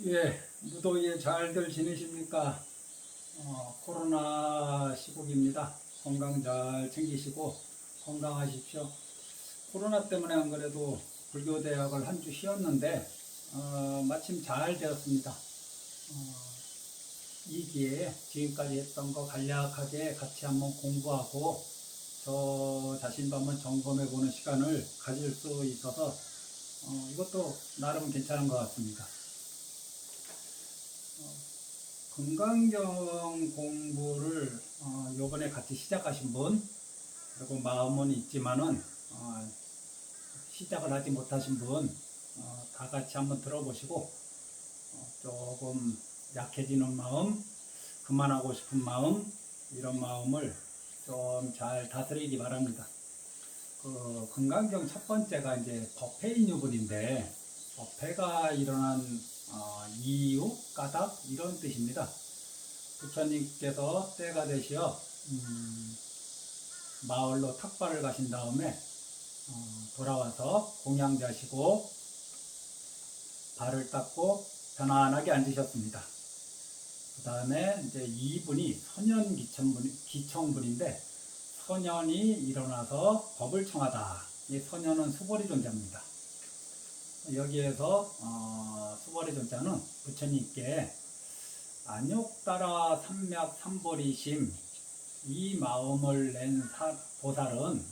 예, 무더위에 잘들 지내십니까? 코로나 시국입니다. 건강 잘 챙기시고 건강하십시오. 코로나 때문에 안 그래도 불교대학을 한 주 쉬었는데, 마침 잘 되었습니다. 이 기회에 지금까지 했던 거 간략하게 같이 한번 공부하고 저 자신도 한번 점검해 보는 시간을 가질 수 있어서 이것도 나름 괜찮은 것 같습니다. 건강경 공부를 요번에 같이 시작하신 분, 그리고 마음은 있지만은 시작을 하지 못하신 분, 다 같이 한번 들어보시고 조금 약해지는 마음, 그만하고 싶은 마음, 이런 마음을 좀 잘 다스리기 바랍니다. 그 건강경 첫 번째가 이제 법회인 유분인데, 법회가 일어난 이유, 까닭 이런 뜻입니다. 부처님께서 때가 되시어 마을로 탁발을 가신 다음에 돌아와서 공양자시고 발을 닦고 편안하게 앉으셨습니다. 그 다음에 이제 이분이 선현 기청분인데, 선현이 일어나서 법을 청하다. 이 선현은 수보리 존자입니다. 여기에서 수보리 존자는 부처님께 안욕따라 삼맥 삼보리심, 이 마음을 낸 보살은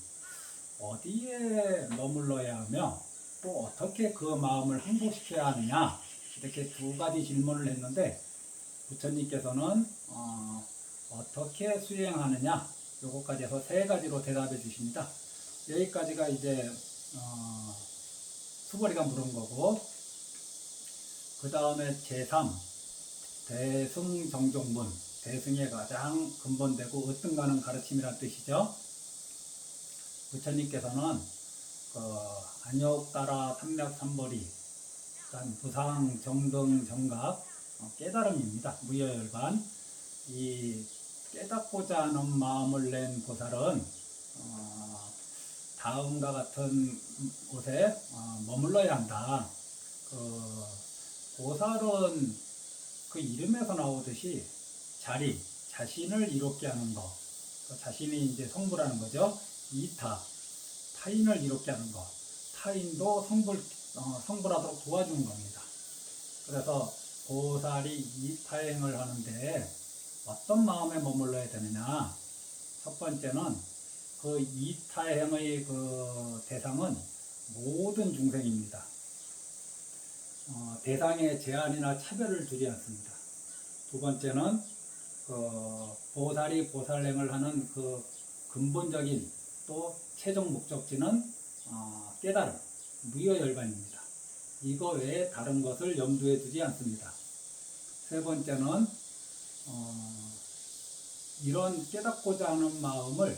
어디에 머물러야 하며 또 어떻게 그 마음을 항복시켜야 하느냐, 이렇게 두 가지 질문을 했는데, 부처님께서는 어떻게 수행하느냐, 요거까지 해서 세 가지로 대답해 주십니다. 여기까지가 이제 수보리가 물은 거고, 그 다음에 제3 대승정종문, 대승의 가장 근본되고 으뜸가는 가르침이란 뜻이죠. 부처님께서는 안욕따라 삼맥삼보리, 부상 정등 정각 깨달음입니다. 무여열반, 이 깨닫고자 하는 마음을 낸 보살은 다음과 같은 곳에 머물러야 한다. 보살은 그 이름에서 나오듯이 자신을 이롭게 하는 것, 자신이 이제 성불하는 거죠. 이타, 타인을 이롭게 하는 것, 타인도 성불하도록 도와주는 겁니다. 그래서 보살이 이타행을 하는데 어떤 마음에 머물러야 되느냐? 첫 번째는 그 이타행의 그 대상은 모든 중생입니다. 대상에 제한이나 차별을 두지 않습니다. 두 번째는 보살이 보살행을 하는 그 근본적인 또 최종 목적지는 깨달음, 무여열반입니다. 이거 외에 다른 것을 염두에 두지 않습니다. 세 번째는 이런 깨닫고자 하는 마음을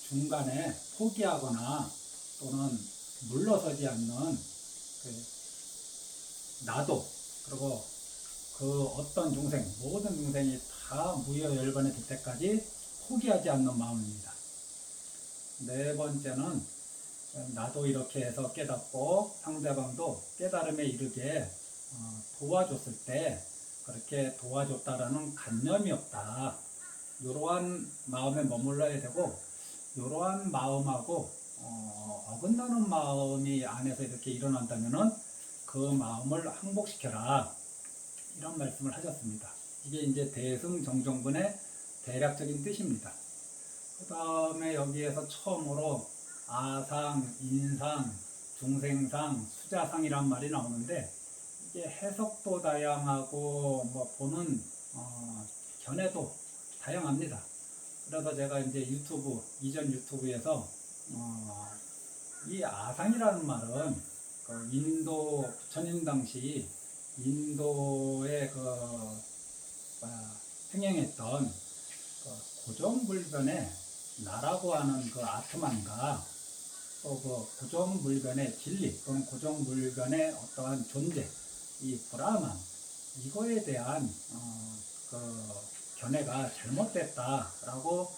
중간에 포기하거나 또는 물러서지 않는 나도, 그리고 그 어떤 중생, 모든 중생이 다 무여열반에 들 때까지 포기하지 않는 마음입니다. 네 번째는 나도 이렇게 해서 깨닫고 상대방도 깨달음에 이르게 도와줬을 때 그렇게 도와줬다라는 간념이 없다. 이러한 마음에 머물러야 되고, 이러한 마음하고 어긋나는 마음이 안에서 이렇게 일어난다면은 그 마음을 항복시켜라, 이런 말씀을 하셨습니다. 이게 이제 대승정종분의 대략적인 뜻입니다. 그 다음에 여기에서 처음으로 아상, 인상, 중생상, 수자상이란 말이 나오는데, 이게 해석도 다양하고 보는 견해도 다양합니다. 그래서 제가 이제 이전 유튜브에서 이 아상이라는 말은 인도 부처님 당시 인도에 행행했던 고정불변의 나라고 하는 그 아트만과 또 그 고정불변의 진리 또는 고정불변의 어떠한 존재, 이 브라만, 이거에 대한 견해가 잘못됐다라고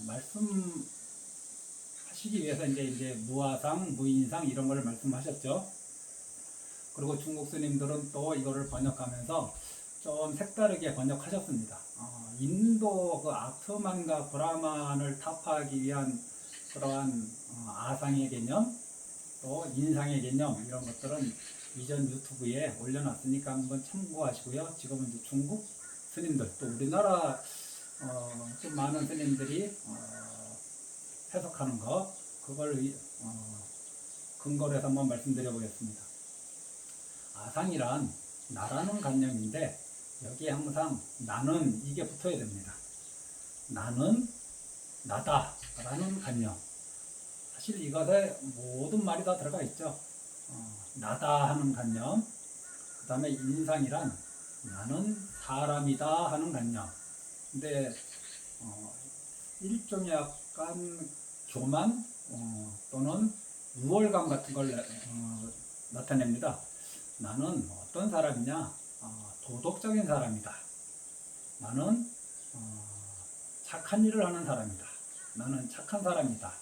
말씀하시기 위해서 이제 무아상, 무인상 이런 걸 말씀하셨죠. 그리고 중국 스님들은 또 이거를 번역하면서 좀 색다르게 번역하셨습니다. 인도 그 아트만과 브라만을 타파하기 위한 그러한 아상의 개념, 또 인상의 개념 이런 것들은 이전 유튜브에 올려놨으니까 한번 참고하시고요. 지금은 이제 중국 스님들 또 우리나라 좀 많은 스님들이 해석하는 거 그걸 근거로 해서 한번 말씀드려 보겠습니다. 아상이란 나라는 관념인데 여기에 항상 나는 이게 붙어야 됩니다. 나는 나다 라는 관념. 사실 이것에 모든 말이 다 들어가 있죠. 나다 하는 관념, 그 다음에 인상이란 나는 사람이다 하는 관념. 근데 일종의 약간 교만 또는 우월감 같은 걸 나타냅니다. 나는 어떤 사람이냐? 도덕적인 사람이다. 나는 착한 일을 하는 사람이다. 나는 착한 사람이다.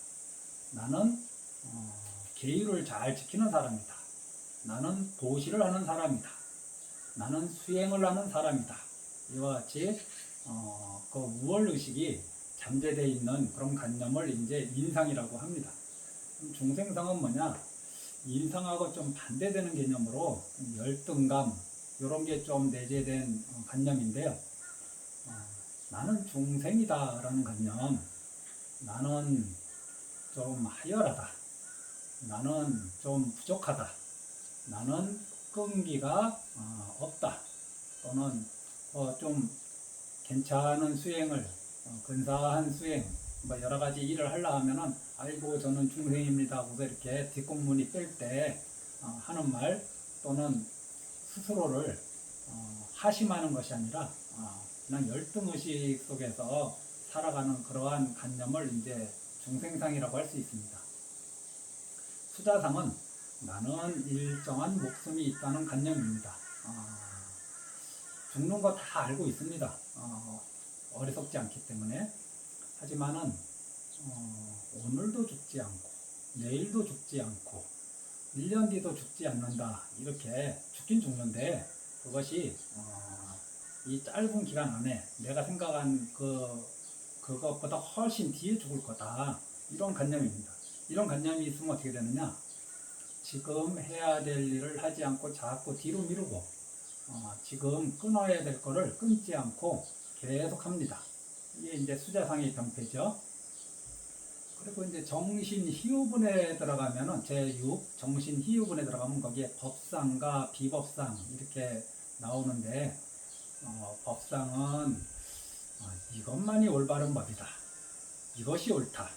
나는 계율을 잘 지키는 사람이다. 나는 도시를 하는 사람이다. 나는 수행을 하는 사람이다. 이와 같이 그 우월의식이 잠재되어 있는 그런 관념을 이제 인상이라고 합니다. 중생상은 뭐냐? 인상하고 좀 반대되는 개념으로 열등감 이런 게 좀 내재된 관념인데요. 나는 중생이다 라는 관념, 나는 좀 하열하다, 나는 좀 부족하다, 나는 끈기가 없다, 또는 좀 괜찮은 수행을 근사한 수행 뭐 여러 가지 일을 하려 하면은 아이고 저는 중생입니다 하고서 이렇게 뒷공문이 뺄 때 하는 말 또는 스스로를 하심하는 것이 아니라 그냥 열등의식 속에서 살아가는 그러한 관념을 이제 중생상이라고 할 수 있습니다. 수자상은 나는 일정한 목숨이 있다는 관념입니다. 죽는 거 다 알고 있습니다. 어리석지 않기 때문에. 하지만은 오늘도 죽지 않고 내일도 죽지 않고 1년 뒤도 죽지 않는다. 이렇게 죽긴 죽는데 그것이 이 짧은 기간 안에 내가 생각한 그것보다 훨씬 뒤에 죽을 거다. 이런 관념입니다. 이런 관념이 있으면 어떻게 되느냐? 지금 해야 될 일을 하지 않고 자꾸 뒤로 미루고 지금 끊어야 될 거를 끊지 않고 계속 합니다. 이게 이제 수자상의 병폐죠. 그리고 이제 정신희유분에 들어가면은 제6 정신희유분에 들어가면 거기에 법상과 비법상 이렇게 나오는데 법상은 이것만이 올바른 법이다. 이것이 옳다.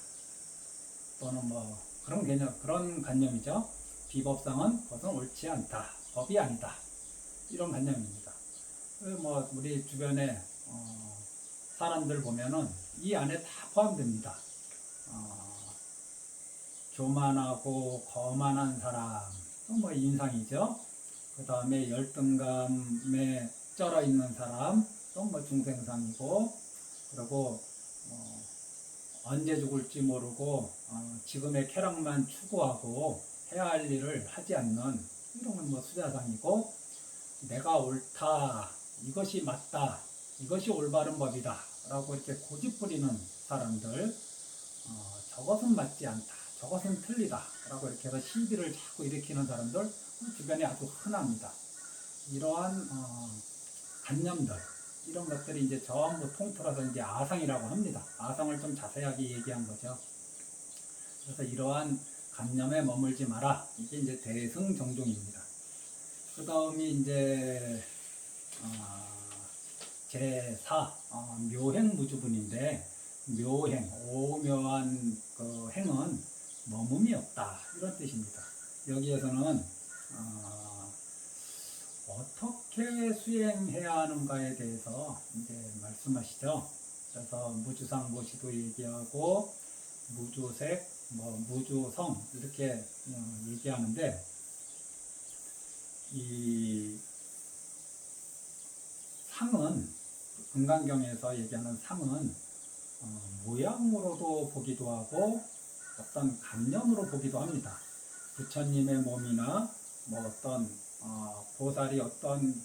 또는 뭐 그런 개념, 그런 관념이죠. 비법상은 그것은 옳지 않다. 법이 아니다. 이런 관념입니다. 뭐 우리 주변에 사람들 보면은 이 안에 다 포함됩니다. 교만하고 거만한 사람, 뭐 인상이죠. 그 다음에 열등감에 쩔어 있는 사람, 또 뭐 중생상이고, 그리고 언제 죽을지 모르고 지금의 쾌락만 추구하고 해야 할 일을 하지 않는 이런 건 뭐 수자상이고, 내가 옳다, 이것이 맞다, 이것이 올바른 법이다 라고 이렇게 고집 부리는 사람들, 저것은 맞지 않다, 저것은 틀리다 라고 이렇게 해서 시비를 자꾸 일으키는 사람들 주변에 아주 흔합니다. 이러한 관념들, 이런 것들이 이제 전부 통틀어서 이제 아상이라고 합니다. 아상을 좀 자세하게 얘기한 거죠. 그래서 이러한 관념에 머물지 마라. 이게 이제 대승정종입니다. 그 다음이 이제 제4 묘행무주분인데, 묘행, 오묘한 그 행은 머금이 없다 이런 뜻입니다. 여기에서는 어떻게 수행해야 하는가에 대해서 이제 말씀하시죠. 그래서 무주상 무시도 얘기하고 무주색, 뭐 무주성 이렇게 얘기하는데, 이 상은 금강경에서 얘기하는 상은 모양으로도 보기도 하고 어떤 관념으로 보기도 합니다. 부처님의 몸이나 뭐 어떤 보살이 어떤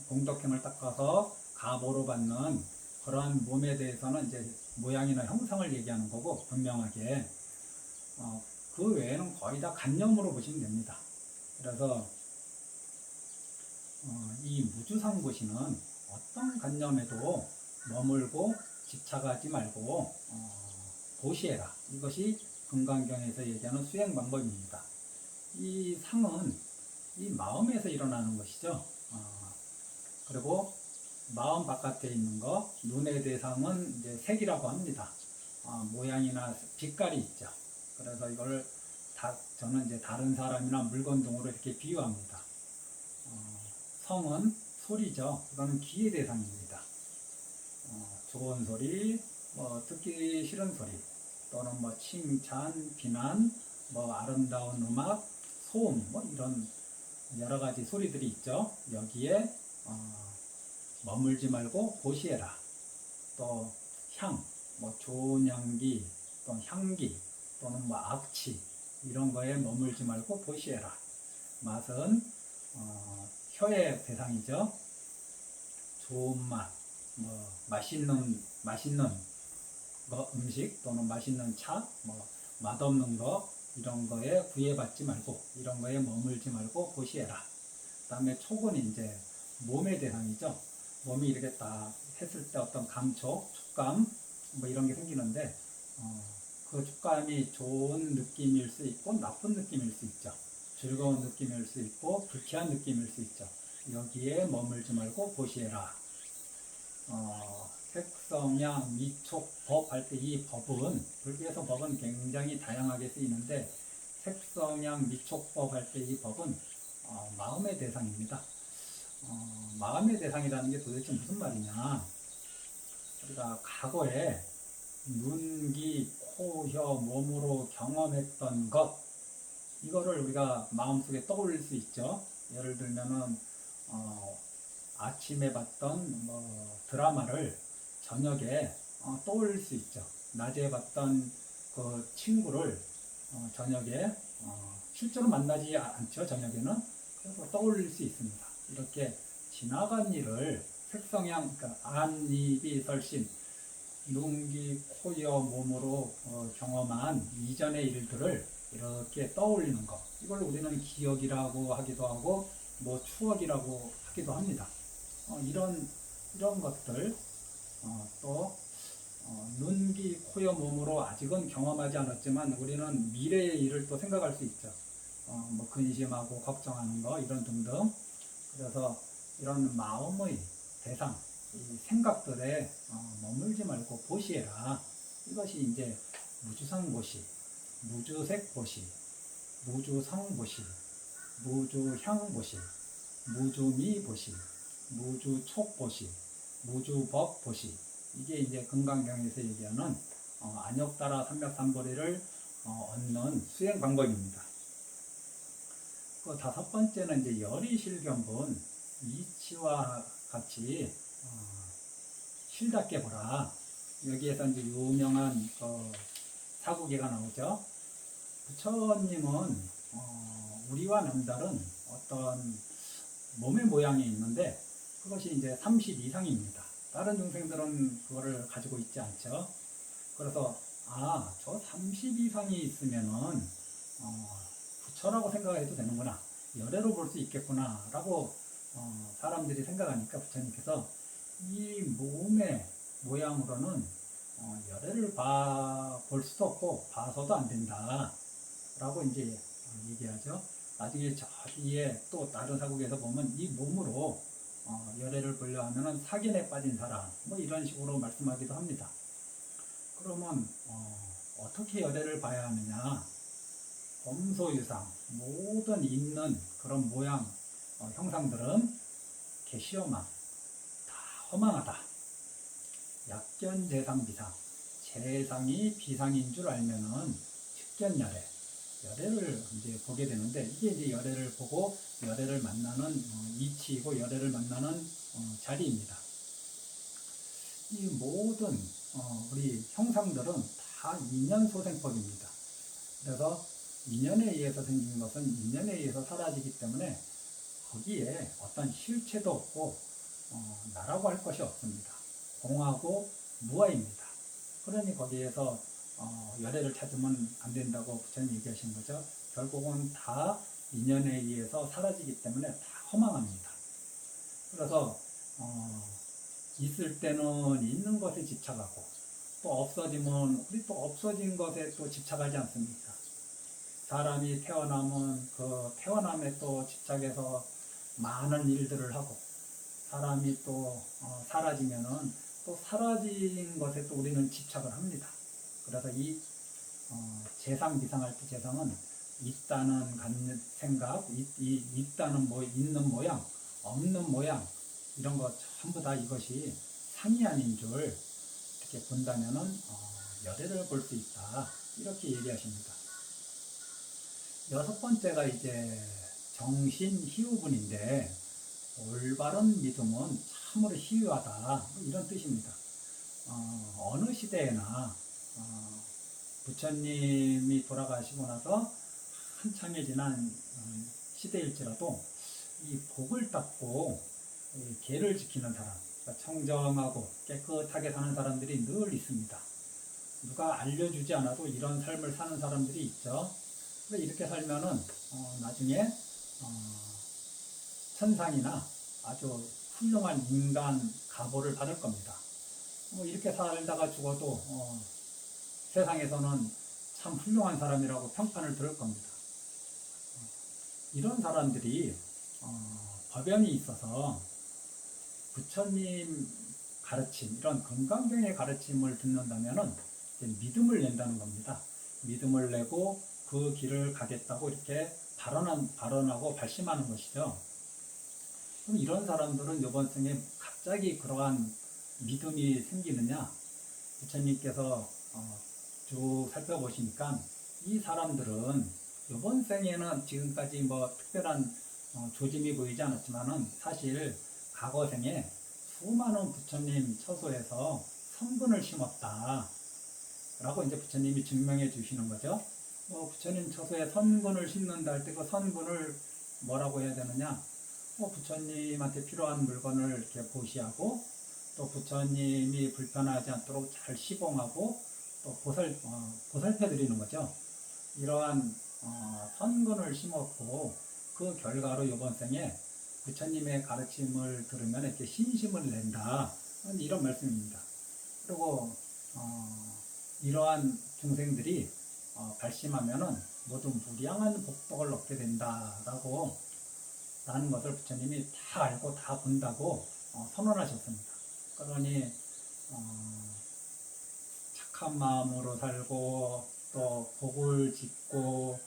공덕행을 닦아서 가보로 받는 그런 몸에 대해서는 이제 모양이나 형상을 얘기하는 거고, 분명하게 그 외에는 거의 다 간념으로 보시면 됩니다. 그래서 이 무주상고시는 어떤 간념에도 머물고 집착하지 말고 고시해라. 이것이 금강경에서 얘기하는 수행 방법입니다. 이 상은 이 마음에서 일어나는 것이죠. 그리고 마음 바깥에 있는 거, 눈의 대상은 이제 색이라고 합니다. 모양이나 빛깔이 있죠. 그래서 이걸 저는 이제 다른 사람이나 물건 등으로 이렇게 비유합니다. 성은 소리죠. 이거는 귀의 대상입니다. 좋은 소리, 듣기 싫은 소리, 또는 칭찬, 비난, 아름다운 음악, 소음, 이런 여러 가지 소리들이 있죠. 여기에 머물지 말고 고시해라. 또 향, 좋은 향기, 또 향기, 또는 악취, 이런 거에 머물지 말고 고시해라. 맛은 혀의 대상이죠. 좋은 맛, 맛있는 음식, 또는 맛있는 차, 맛없는 거, 이런 거에 구애받지 말고, 이런 거에 머물지 말고 고시해라. 그 다음에 촉은 이제 몸의 대상이죠. 몸이 이렇게 딱 했을 때 어떤 감촉, 촉감, 이런 게 생기는데, 그 촉감이 좋은 느낌일 수 있고, 나쁜 느낌일 수 있죠. 즐거운 느낌일 수 있고, 불쾌한 느낌일 수 있죠. 여기에 머물지 말고 고시해라. 색성향, 미촉, 법 할 때 이 법은, 불교에서 법은 굉장히 다양하게 쓰이는데, 색성향, 미촉법 할 때 이 법은 마음의 대상입니다. 마음의 대상이라는 게 도대체 무슨 말이냐? 우리가 과거에 눈, 귀, 코, 혀, 몸으로 경험했던 것, 이거를 우리가 마음속에 떠올릴 수 있죠. 예를 들면은 아침에 봤던 드라마를 저녁에 떠올릴 수 있죠. 낮에 봤던 그 친구를 저녁에 실제로 만나지 않죠. 저녁에는. 그래서 떠올릴 수 있습니다. 이렇게 지나간 일을 색성향, 그러니까 안입이 설신, 눈기, 코여, 몸으로 경험한 이전의 일들을 이렇게 떠올리는 것, 이걸 우리는 기억이라고 하기도 하고 추억이라고 하기도 합니다. 이런 것들, 또 눈기, 코여, 몸으로 아직은 경험하지 않았지만 우리는 미래의 일을 또 생각할 수 있죠. 근심하고 걱정하는 거, 이런 등등. 그래서 이런 마음의 대상, 이 생각들에 머물지 말고 고시해라. 이것이 이제 무주상고시, 무주색고시, 무주성고시, 무주향고시, 무주미고시, 무주촉고시, 무주법고시. 이게 이제 금강경에서 얘기하는 안욕따라 삼백삼보리를 얻는 수행 방법입니다. 그 다섯 번째는 이제 열이실견분, 이치와 같이 실답게 보라. 여기에서 이제 유명한 사구계가 나오죠. 부처님은 우리와 남다른 어떤 몸의 모양이 있는데 그것이 이제 30 이상입니다. 다른 중생들은 그거를 가지고 있지 않죠. 그래서 저 30 이상이 있으면은 부처라고 생각해도 되는구나, 열애로 볼 수 있겠구나 라고 사람들이 생각하니까 부처님께서 이 몸의 모양으로는 열애를 볼 수도 없고 봐서도 안 된다 라고 이제 얘기하죠. 나중에 저 뒤에 또 다른 사국에서 보면 이 몸으로 열애를 보려 하면은 사견에 빠진 사람, 이런 식으로 말씀하기도 합니다. 그러면 어떻게 열애를 봐야 하느냐? 범소유상, 모든 있는 그런 모양, 형상들은 개시어망, 다 허망하다. 약견재상 비상, 재상이 비상인 줄 알면은 측견열애, 열애를 이제 보게 되는데, 이게 이제 열애를 보고 열애를 만나는 이치이고 열애를 만나는 자리입니다. 이 모든 우리 형상들은 다 인연소생법입니다. 그래서 인연에 의해서 생긴 것은 인연에 의해서 사라지기 때문에 거기에 어떤 실체도 없고 나라고 할 것이 없습니다. 공하고 무아입니다. 그러니 거기에서 열애를 찾으면 안 된다고 부처님 얘기하신 거죠. 결국은 다 인연에 의해서 사라지기 때문에 다 허망합니다. 그래서 있을 때는 있는 것에 집착하고 또 없어지면 우리 또 없어진 것에 또 집착하지 않습니까? 사람이 태어나면 그 태어남에 또 집착해서 많은 일들을 하고 사람이 또 사라지면은 또 사라진 것에 또 우리는 집착을 합니다. 그래서 이 재상 비상할 때 재상은 있다는 생각, 있다는 뭐 있는 모양, 없는 모양 이런 것 전부 다 이것이 상이 아닌 줄 이렇게 본다면은 열애를 볼 수 있다 이렇게 얘기하십니다. 여섯 번째가 이제 정신 희우분인데 올바른 믿음은 참으로 희유하다 이런 뜻입니다. 어느 시대에나 부처님이 돌아가시고 나서 한참이 지난 시대일지라도 이 복을 닦고 계를 지키는 사람, 그러니까 청정하고 깨끗하게 사는 사람들이 늘 있습니다. 누가 알려주지 않아도 이런 삶을 사는 사람들이 있죠. 근데 이렇게 살면은 나중에 천상이나 아주 훌륭한 인간 가보를 받을 겁니다. 이렇게 살다가 죽어도 세상에서는 참 훌륭한 사람이라고 평판을 들을 겁니다. 이런 사람들이 법연이 있어서 부처님 가르침, 이런 건강경의 가르침을 듣는다면은 믿음을 낸다는 겁니다. 믿음을 내고 그 길을 가겠다고 이렇게 발언하고 발심하는 것이죠. 그럼 이런 사람들은 이번 생에 갑자기 그러한 믿음이 생기느냐? 부처님께서 쭉 살펴보시니까 이 사람들은 이번 생에는 지금까지 뭐 특별한 조짐이 보이지 않았지만은 사실 과거 생에 수많은 부처님 처소에서 선근을 심었다 라고 이제 부처님이 증명해 주시는 거죠. 부처님 처소에 선근을 심는다 할 때 그 선근을 뭐라고 해야 되느냐? 부처님한테 필요한 물건을 이렇게 보시하고 또 부처님이 불편하지 않도록 잘 시봉하고 또 보살펴 드리는 거죠. 이러한 선근을 심었고 그 결과로 이번 생에 부처님의 가르침을 들으면 이렇게 신심을 낸다 이런 말씀입니다. 그리고 이러한 중생들이 발심하면은 모두 무량한 복덕을 얻게 된다라고 라는 것을 부처님이 다 알고 다 본다고 선언하셨습니다. 그러니 착한 마음으로 살고 또 복을 짓고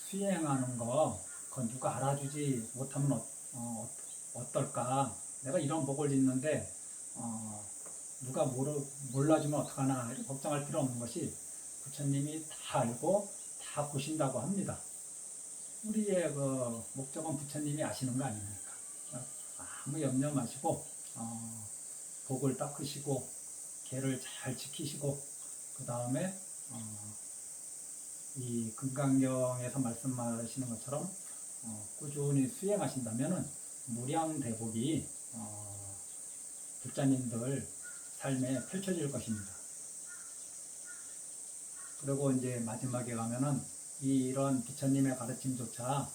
수행하는 거 그건 누가 알아주지 못하면 어떨까? 내가 이런 복을 짓는데 누가 몰라주면 어떡하나 이렇게 걱정할 필요 없는 것이 부처님이 다 알고 다 보신다고 합니다. 우리의 그 목적은 부처님이 아시는 거 아닙니까? 아무 염려 마시고 복을 닦으시고 계를 잘 지키시고 그 다음에 이 금강경에서 말씀하시는 것처럼 꾸준히 수행하신다면은 무량대복이 불자님들 삶에 펼쳐질 것입니다. 그리고 이제 마지막에 가면은 이런 부처님의 가르침조차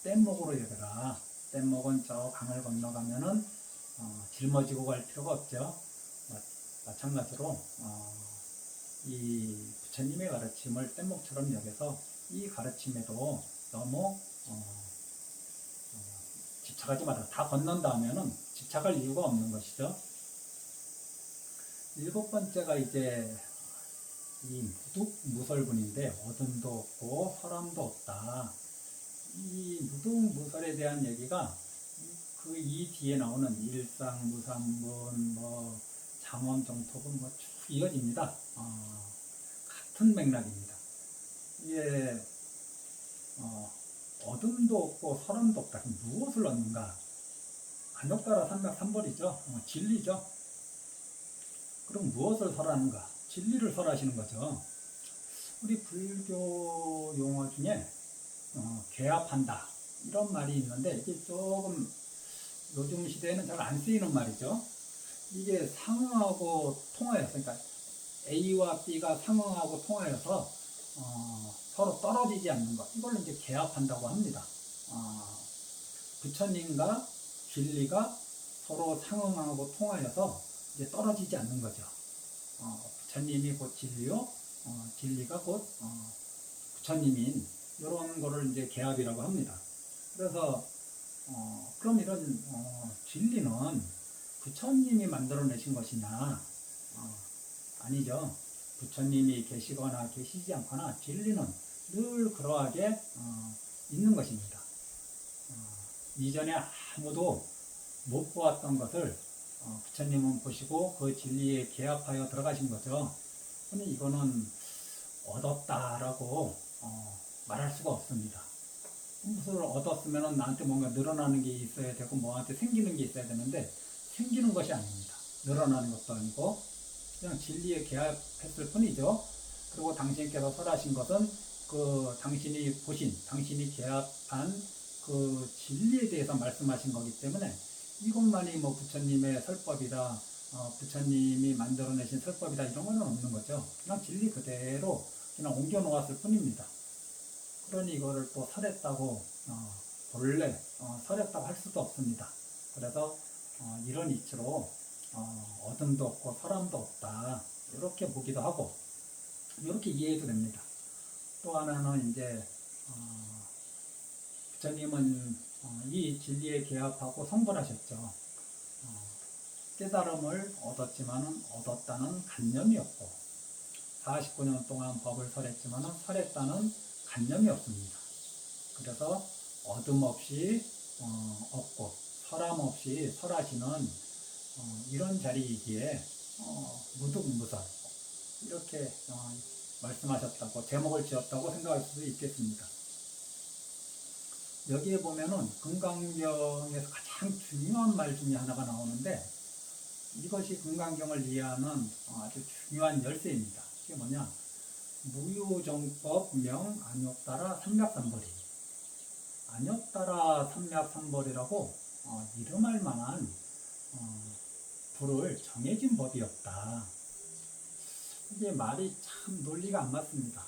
뗏목으로 여겨라. 뗏목은 저 강을 건너가면은 짊어지고 갈 필요가 없죠. 마찬가지로 이 부처님의 가르침을 뗏목처럼 여겨서 이 가르침에도 너무 집착하지 마라. 다 건넌다 하면은 집착할 이유가 없는 것이죠. 일곱 번째가 이제 이 무득무설분인데 어둠도 없고 사람도 없다. 이 무득무설에 대한 얘기가 그 이 뒤에 나오는 일상, 무상분, 뭐 장엄, 정토분 뭐 쭉 이어집니다. 같은 맥락입니다. 이게 어둠도 없고 사람도 없다. 그럼 무엇을 얻는가? 간혹따라 삼맥삼벌이죠. 진리죠. 그럼 무엇을 설하는가? 진리를 설하시는 거죠. 우리 불교 용어 중에 개합한다 이런 말이 있는데 이게 조금 요즘 시대에는 잘 안 쓰이는 말이죠. 이게 상응하고 통하여서, 그러니까 A와 B가 상응하고 통하여서 서로 떨어지지 않는 것, 이걸 이제 개합한다고 합니다. 부처님과 진리가 서로 상응하고 통하여서 이제 떨어지지 않는 거죠. 부처님이 곧 진리요, 진리가 곧 부처님인 이런 거를 이제 개합이라고 합니다. 그래서 그럼 이런 진리는 부처님이 만들어내신 것이냐? 아니죠. 부처님이 계시거나 계시지 않거나 진리는 늘 그러하게 있는 것입니다. 이전에 아무도 못 보았던 것을 부처님은 보시고 그 진리에 개합하여 들어가신 거죠. 근데 이거는 얻었다라고 말할 수가 없습니다. 무엇을 얻었으면 나한테 뭔가 늘어나는 게 있어야 되고 뭐한테 생기는 게 있어야 되는데 생기는 것이 아닙니다. 늘어나는 것도 아니고 그냥 진리에 개합했을 뿐이죠. 그리고 당신께서 설하신 것은 그 당신이 보신, 당신이 개합한 그 진리에 대해서 말씀하신 거기 때문에 이것만이 뭐 부처님의 설법이다, 부처님이 만들어내신 설법이다 이런 거는 없는 거죠. 그냥 진리 그대로 그냥 옮겨 놓았을 뿐입니다. 그러니 이거를 또 설했다고 본래 설했다고 할 수도 없습니다. 그래서 이런 이치로 어둠도 없고 설함도 없다 이렇게 보기도 하고 이렇게 이해해도 됩니다. 또 하나는 이제 부처님은 이 진리에 개합하고 성불하셨죠. 깨달음을 얻었지만은 얻었다는 간념이 없고 49년 동안 법을 설했지만은 설했다는 간념이 없습니다. 그래서 어둠 없이 없고 설함 없이 설하시는 이런 자리이기에 무득무설 이렇게 말씀하셨다고 제목을 지었다고 생각할 수도 있겠습니다. 여기에 보면은 금강경에서 가장 중요한 말 중에 하나가 나오는데 이것이 금강경을 이해하는 아주 중요한 열쇠입니다. 이게 뭐냐? 무유정법 명 안욕따라 삼략삼벌이. 안욕따라 삼략삼벌이라고 이름할 만한 불을 정해진 법이 없다. 이게 말이 참 논리가 안 맞습니다.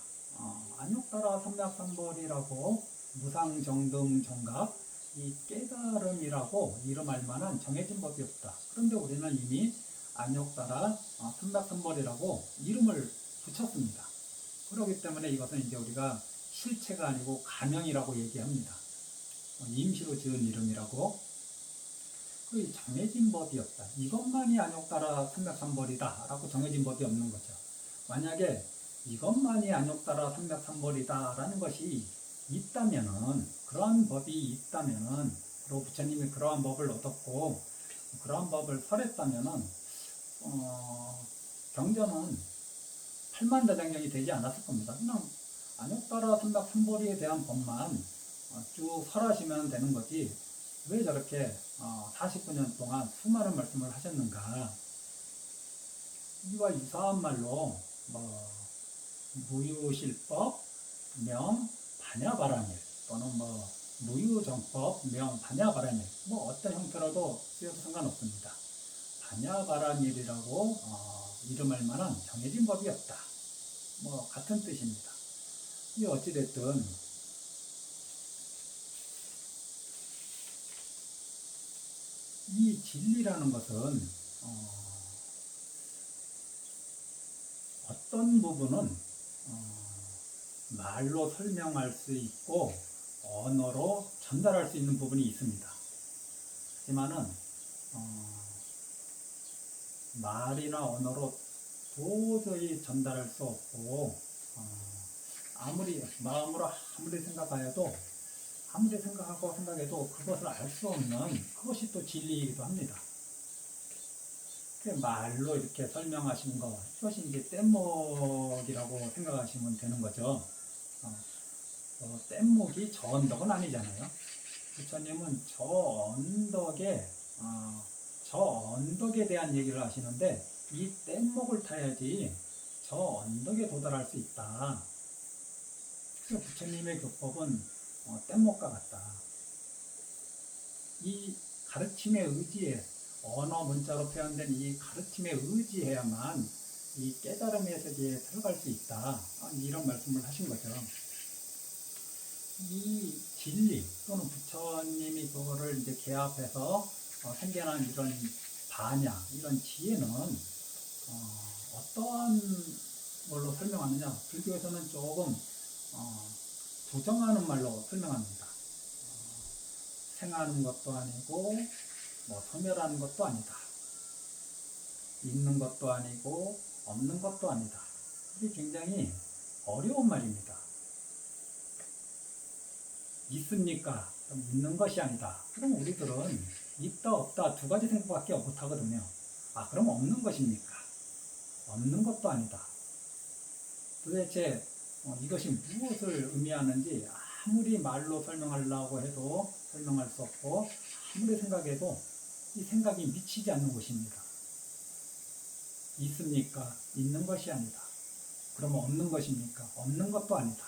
안욕따라 삼략삼벌이라고 무상정등정각 이 깨달음이라고 이름할 만한 정해진 법이 없다. 그런데 우리는 이미 안욕따라 삼략삼벌이라고 이름을 붙였습니다. 그렇기 때문에 이것은 이제 우리가 실체가 아니고 가명이라고 얘기합니다. 임시로 지은 이름이라고. 그 정해진 법이 없다. 이것만이 안욕따라 삼략삼벌이다 라고 정해진 법이 없는 거죠. 만약에 이것만이 안욕따라 삼략삼벌이다 라는 것이 있다면은, 그러한 법이 있다면은, 그리고 부처님이 그러한 법을 얻었고 그러한 법을 설했다면은 경전은 팔만대장경이 되지 않았을 겁니다. 그냥 안욕따라 삼략삼벌이에 대한 법만 쭉 설하시면 되는 거지 왜 저렇게 49년 동안 수많은 말씀을 하셨는가. 이와 유사한 말로 무유실법 명 반야바라밀 또는 무유정법 명 반야바라밀 어떤 형태로도 쓰여도 상관없습니다. 반야바라밀이라고 이름할 만한 정해진 법이 없다. 같은 뜻입니다. 이 어찌됐든 이 진리라는 것은 어떤 부분은 말로 설명할 수 있고 언어로 전달할 수 있는 부분이 있습니다. 하지만은 말이나 언어로 도저히 전달할 수 없고 아무리 마음으로 아무리 생각하여도 아무리 생각하고 생각해도 그것을 알 수 없는 그것이 또 진리이기도 합니다. 말로 이렇게 설명하신 거 이것이 이제 뗏목이라고 생각하시면 되는 거죠. 뗏목이 저 언덕은 아니잖아요. 부처님은 저 언덕에 대한 얘기를 하시는데 이 뗏목을 타야지 저 언덕에 도달할 수 있다. 그래서 부처님의 교법은 뗏목과 같다. 이 가르침에 의지해 언어 문자로 표현된 이 가르침에 의지해야만 이 깨달음의 세계에 들어갈 수 있다. 이런 말씀을 하신 거죠. 이 진리 또는 부처님이 그거를 이제 개합해서 생겨난 이런 반야, 이런 지혜는 어떠한 걸로 설명하느냐? 불교에서는 조금 부정하는 말로 설명합니다. 생하는 것도 아니고 소멸하는 것도 아니다. 있는 것도 아니고 없는 것도 아니다. 이게 굉장히 어려운 말입니다. 있습니까? 그럼 있는 것이 아니다. 그럼 우리들은 있다 없다 두 가지 생각밖에 못하거든요. 그럼 없는 것입니까? 없는 것도 아니다. 도대체 이것이 무엇을 의미하는지 아무리 말로 설명하려고 해도 설명할 수 없고, 아무리 생각해도 이 생각이 미치지 않는 것입니다. 있습니까? 있는 것이 아니다. 그러면 없는 것입니까? 없는 것도 아니다.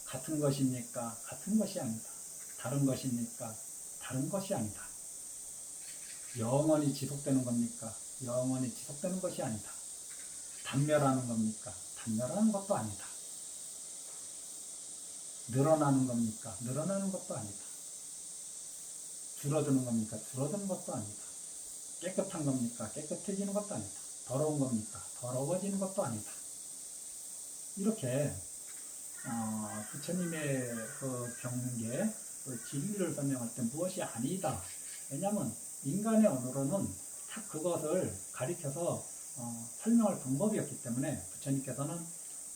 같은 것입니까? 같은 것이 아니다. 다른 것입니까? 다른 것이 아니다. 영원히 지속되는 겁니까? 영원히 지속되는 것이 아니다. 단멸하는 겁니까? 단멸하는 것도 아니다. 늘어나는 겁니까? 늘어나는 것도 아니다. 줄어드는 겁니까? 줄어드는 것도 아니다. 깨끗한 겁니까? 깨끗해지는 것도 아니다. 더러운 겁니까? 더러워지는 것도 아니다. 이렇게 부처님의 그 경계, 그 진리를 설명할 때 무엇이 아니다. 왜냐하면 인간의 언어로는 딱 그것을 가리켜서 설명할 방법이 없기 때문에 부처님께서는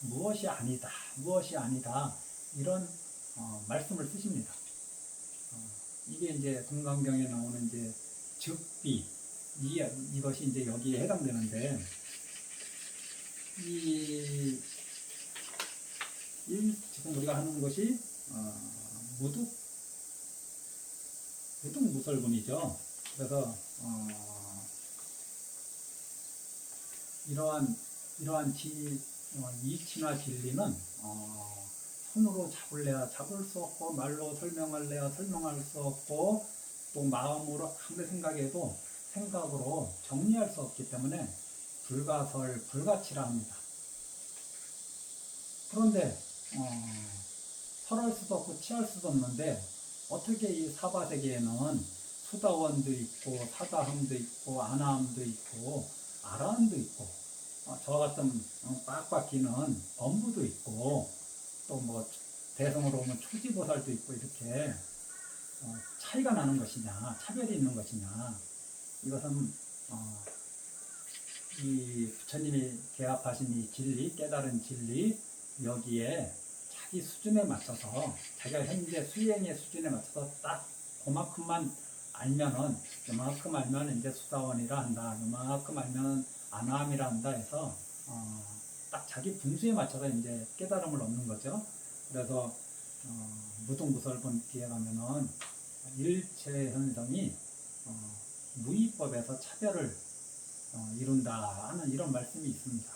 무엇이 아니다, 무엇이 아니다 이런 말씀을 쓰십니다. 이게 이제 금강경에 나오는 이제 즉비 이것이 이제 여기에 해당되는데, 지금 우리가 하는 것이 무득무설분이죠. 그래서 이러한 이치나 진리는 손으로 잡을래야 잡을 수 없고, 말로 설명할래야 설명할 수 없고, 또 마음으로 아무리 생각해도 생각으로 정리할 수 없기 때문에 불가설불가치라 합니다. 그런데 설할 수도 없고 취할 수도 없는데, 어떻게 이 사바세계에는 수다원도 있고 사다함도 있고 아나함도 있고 아라함도 있고 저 같은 빡빡기는 범부도 있고, 또 뭐 대성으로 오면 초지보살도 있고, 이렇게 차이가 나는 것이냐, 차별이 있는 것이냐. 이것은 이 부처님이 개합하신 이 진리, 깨달은 진리, 여기에 자기 수준에 맞춰서, 자기가 현재 수행의 수준에 맞춰서 딱 그만큼만 알면은, 이만큼 알면 이제 수다원이라 한다, 이만큼 알면 아나함이라 한다 해서 딱 자기 분수에 맞춰서 이제 깨달음을 얻는 거죠. 그래서 무등무설분 뒤에 가면은 일체 현성이 무의법에서 차별을 이룬다 하는 이런 말씀이 있습니다.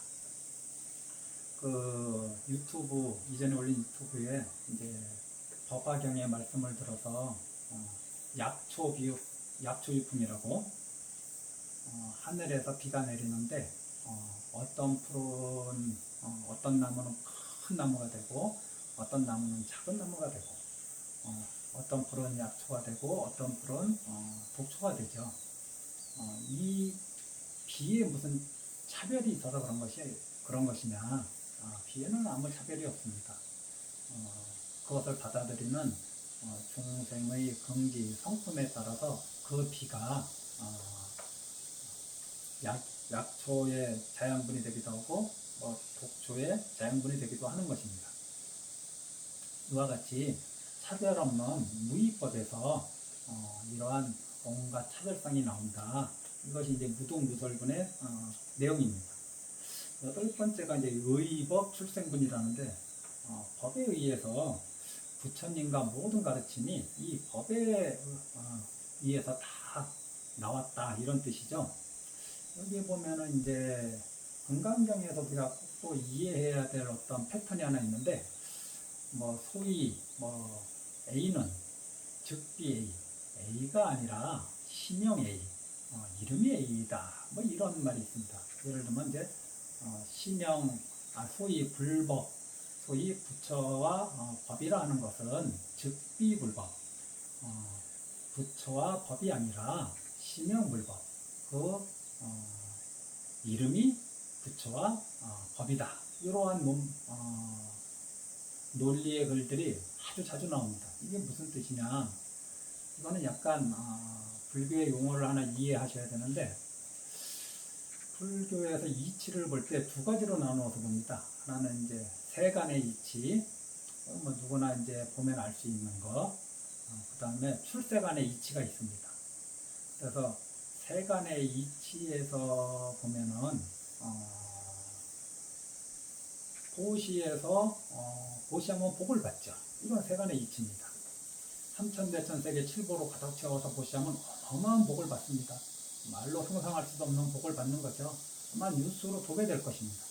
그 유튜브, 이전에 올린 유튜브에 이제 법화경의 말씀을 들어서 약초유품이라고, 하늘에서 비가 내리는데 어떤 풀은 어떤 나무는 큰 나무가 되고, 어떤 나무는 작은 나무가 되고, 어떤 풀은 약초가 되고, 어떤 풀은 독초가 되죠. 이 비에 무슨 차별이 있어서 그런 것이냐? 비에는 아무 차별이 없습니다. 그것을 받아들이는 중생의 근기, 성품에 따라서 그 비가 약초의 자양분이 되기도 하고 독초의 자양분이 되기도 하는 것입니다. 이와 같이 차별 없는 무의법에서 이러한 온갖 차별성이 나온다. 이것이 이제 무등무설분의 내용입니다. 여덟 번째가 이제 의법 출생분이라는데, 법에 의해서 부처님과 모든 가르침이 이 법에 의해서 다 나왔다, 이런 뜻이죠. 여기 보면은 이제 금강경에서 우리가 또 이해해야 될 어떤 패턴이 하나 있는데, 소위 A는 즉비 A가 아니라 시명 A, 이름이 A다. 뭐 이런 말이 있습니다. 예를 들면 이제 시명, 소위 불법, 소위 부처와 법이라 하는 것은 즉비불법, 부처와 법이 아니라 시명불법, 그 이름이 부처와 법이다. 이러한 논리의 글들이 아주 자주 나옵니다. 이게 무슨 뜻이냐? 이거는 약간 불교의 용어를 하나 이해하셔야 되는데, 불교에서 이치를 볼 때 두 가지로 나누어서 봅니다. 하나는 이제 세간의 이치, 뭐 누구나 이제 보면 알 수 있는 거, 그 다음에 출세간의 이치가 있습니다. 그래서 세간의 이치에서 보면은 보시에서 보시하면 복을 받죠. 이건 세간의 이치입니다. 삼천대천세계 칠보로 가득 채워서 보시하면 어마어마한 복을 받습니다. 말로 상상할 수도 없는 복을 받는 거죠. 아마 뉴스로 도배될 것입니다.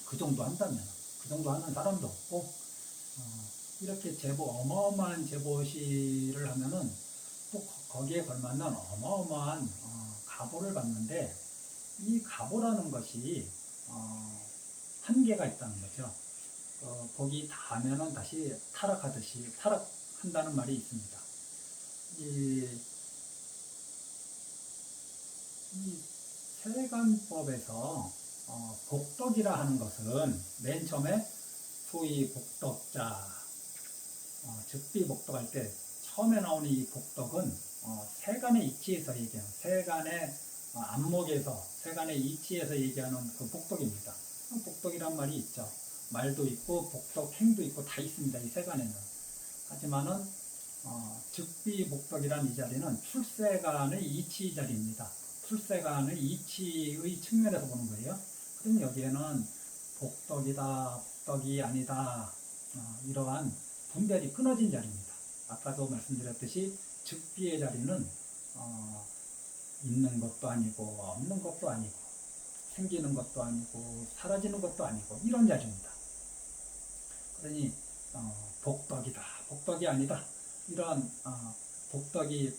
그 정도 한다면, 그 정도 하는 사람도 없고, 이렇게 제보, 어마어마한 제보시를 하면은 또 거기에 걸맞는 어마어마한 가보를 받는데, 이 가보라는 것이 한계가 있다는 거죠. 거기 닿으면은 다시 타락하듯이 타락한다는 말이 있습니다. 이 세간법에서 복덕이라 하는 것은 맨 처음에 소위 복덕자, 즉비복덕할 때 처음에 나오는 이 복덕은 세간의 이치에서 얘기하는, 세간의 안목에서, 세간의 이치에서 얘기하는 그 복덕입니다. 복덕이란 말이 있죠. 말도 있고 복덕, 행도 있고 다 있습니다. 이 세간에는. 하지만은 즉비복덕이란 이 자리는 출세간의 이치 자리입니다. 출세간의 이치의 측면에서 보는 거예요. 그럼 여기에는 복덕이다, 복덕이 아니다, 이러한 분별이 끊어진 자리입니다. 아까도 말씀드렸듯이 즉비의 자리는 있는 것도 아니고 없는 것도 아니고 생기는 것도 아니고 사라지는 것도 아니고 이런 자리입니다. 그러니 복덕이다, 복덕이 아니다, 이런 복덕이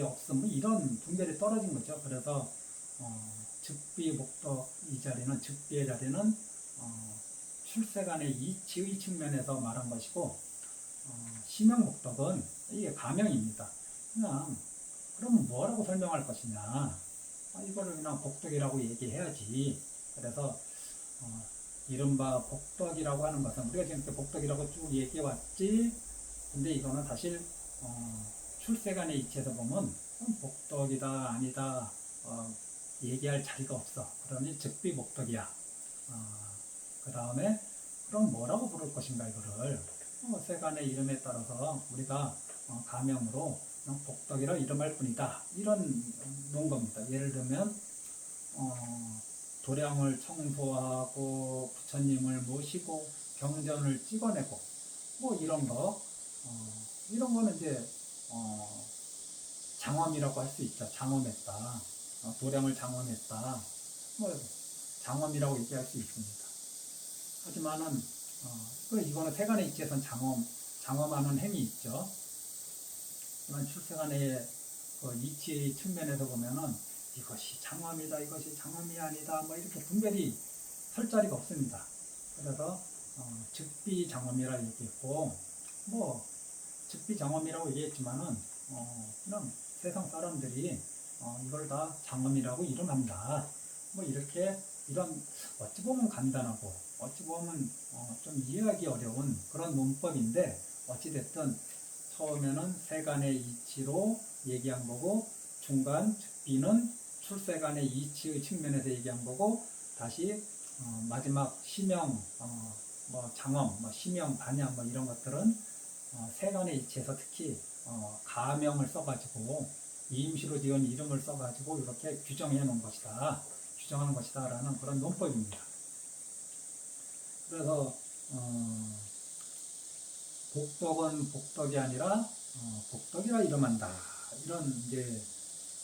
없음, 이런 분별이 떨어진 거죠. 그래서 즉비 복덕 이 자리는, 즉비의 자리는 출세간의 이치의 측면에서 말한 것이고, 시명 복덕은 이게 가명입니다. 그냥 그럼 뭐라고 설명할 것이냐? 이거를 그냥 복덕이라고 얘기해야지. 그래서 이른바 복덕이라고 하는 것은 우리가 지금 복덕이라고 쭉 얘기해 왔지. 근데 이거는 사실 출세간의 이치에서 보면 복덕이다 아니다 얘기할 자리가 없어. 그러니 즉비복덕이야. 그 다음에 그럼 뭐라고 부를 것인가, 이거를 세간의 이름에 따라서 우리가 가명으로 복덕이라 이름할 뿐이다, 이런 놓은 겁니다. 예를 들면 도량을 청소하고 부처님을 모시고 경전을 찍어내고 뭐 이런 거, 이런 거는 이제 장엄이라고 할 수 있죠. 장엄했다, 도량을 장엄했다, 뭐 장엄이라고 얘기할 수 있습니다. 하지만은 이거는 세간의 이치에선 장엄하는 행위 있죠. 하지만 출세간의 그 이치 측면에서 보면은 이것이 장엄이다, 이것이 장엄이 아니다, 뭐 이렇게 분별이 설 자리가 없습니다. 그래서 즉비장엄이라 얘기했고, 뭐 즉비장엄이라고 얘기했지만은 그냥 세상 사람들이 이걸 다 장엄이라고 이름한다, 뭐 이렇게, 이런 어찌 보면 간단하고 어찌 보면 좀 이해하기 어려운 그런 문법인데, 어찌됐든 처음에는 세간의 이치로 얘기한 거고, 중간 즉비는 출세간의 이치의 측면에서 얘기한 거고, 다시 마지막 시명, 뭐 장엄, 뭐 시명, 반야, 뭐 이런 것들은 세간의 이치에서 특히 가명을 써가지고 이임시로 지은 이름을 써가지고 이렇게 규정해 놓은 것이다, 규정하는 것이다 라는 그런 논법입니다. 그래서 복덕은 복덕이 아니라 복덕이라 이름한다, 이런 이제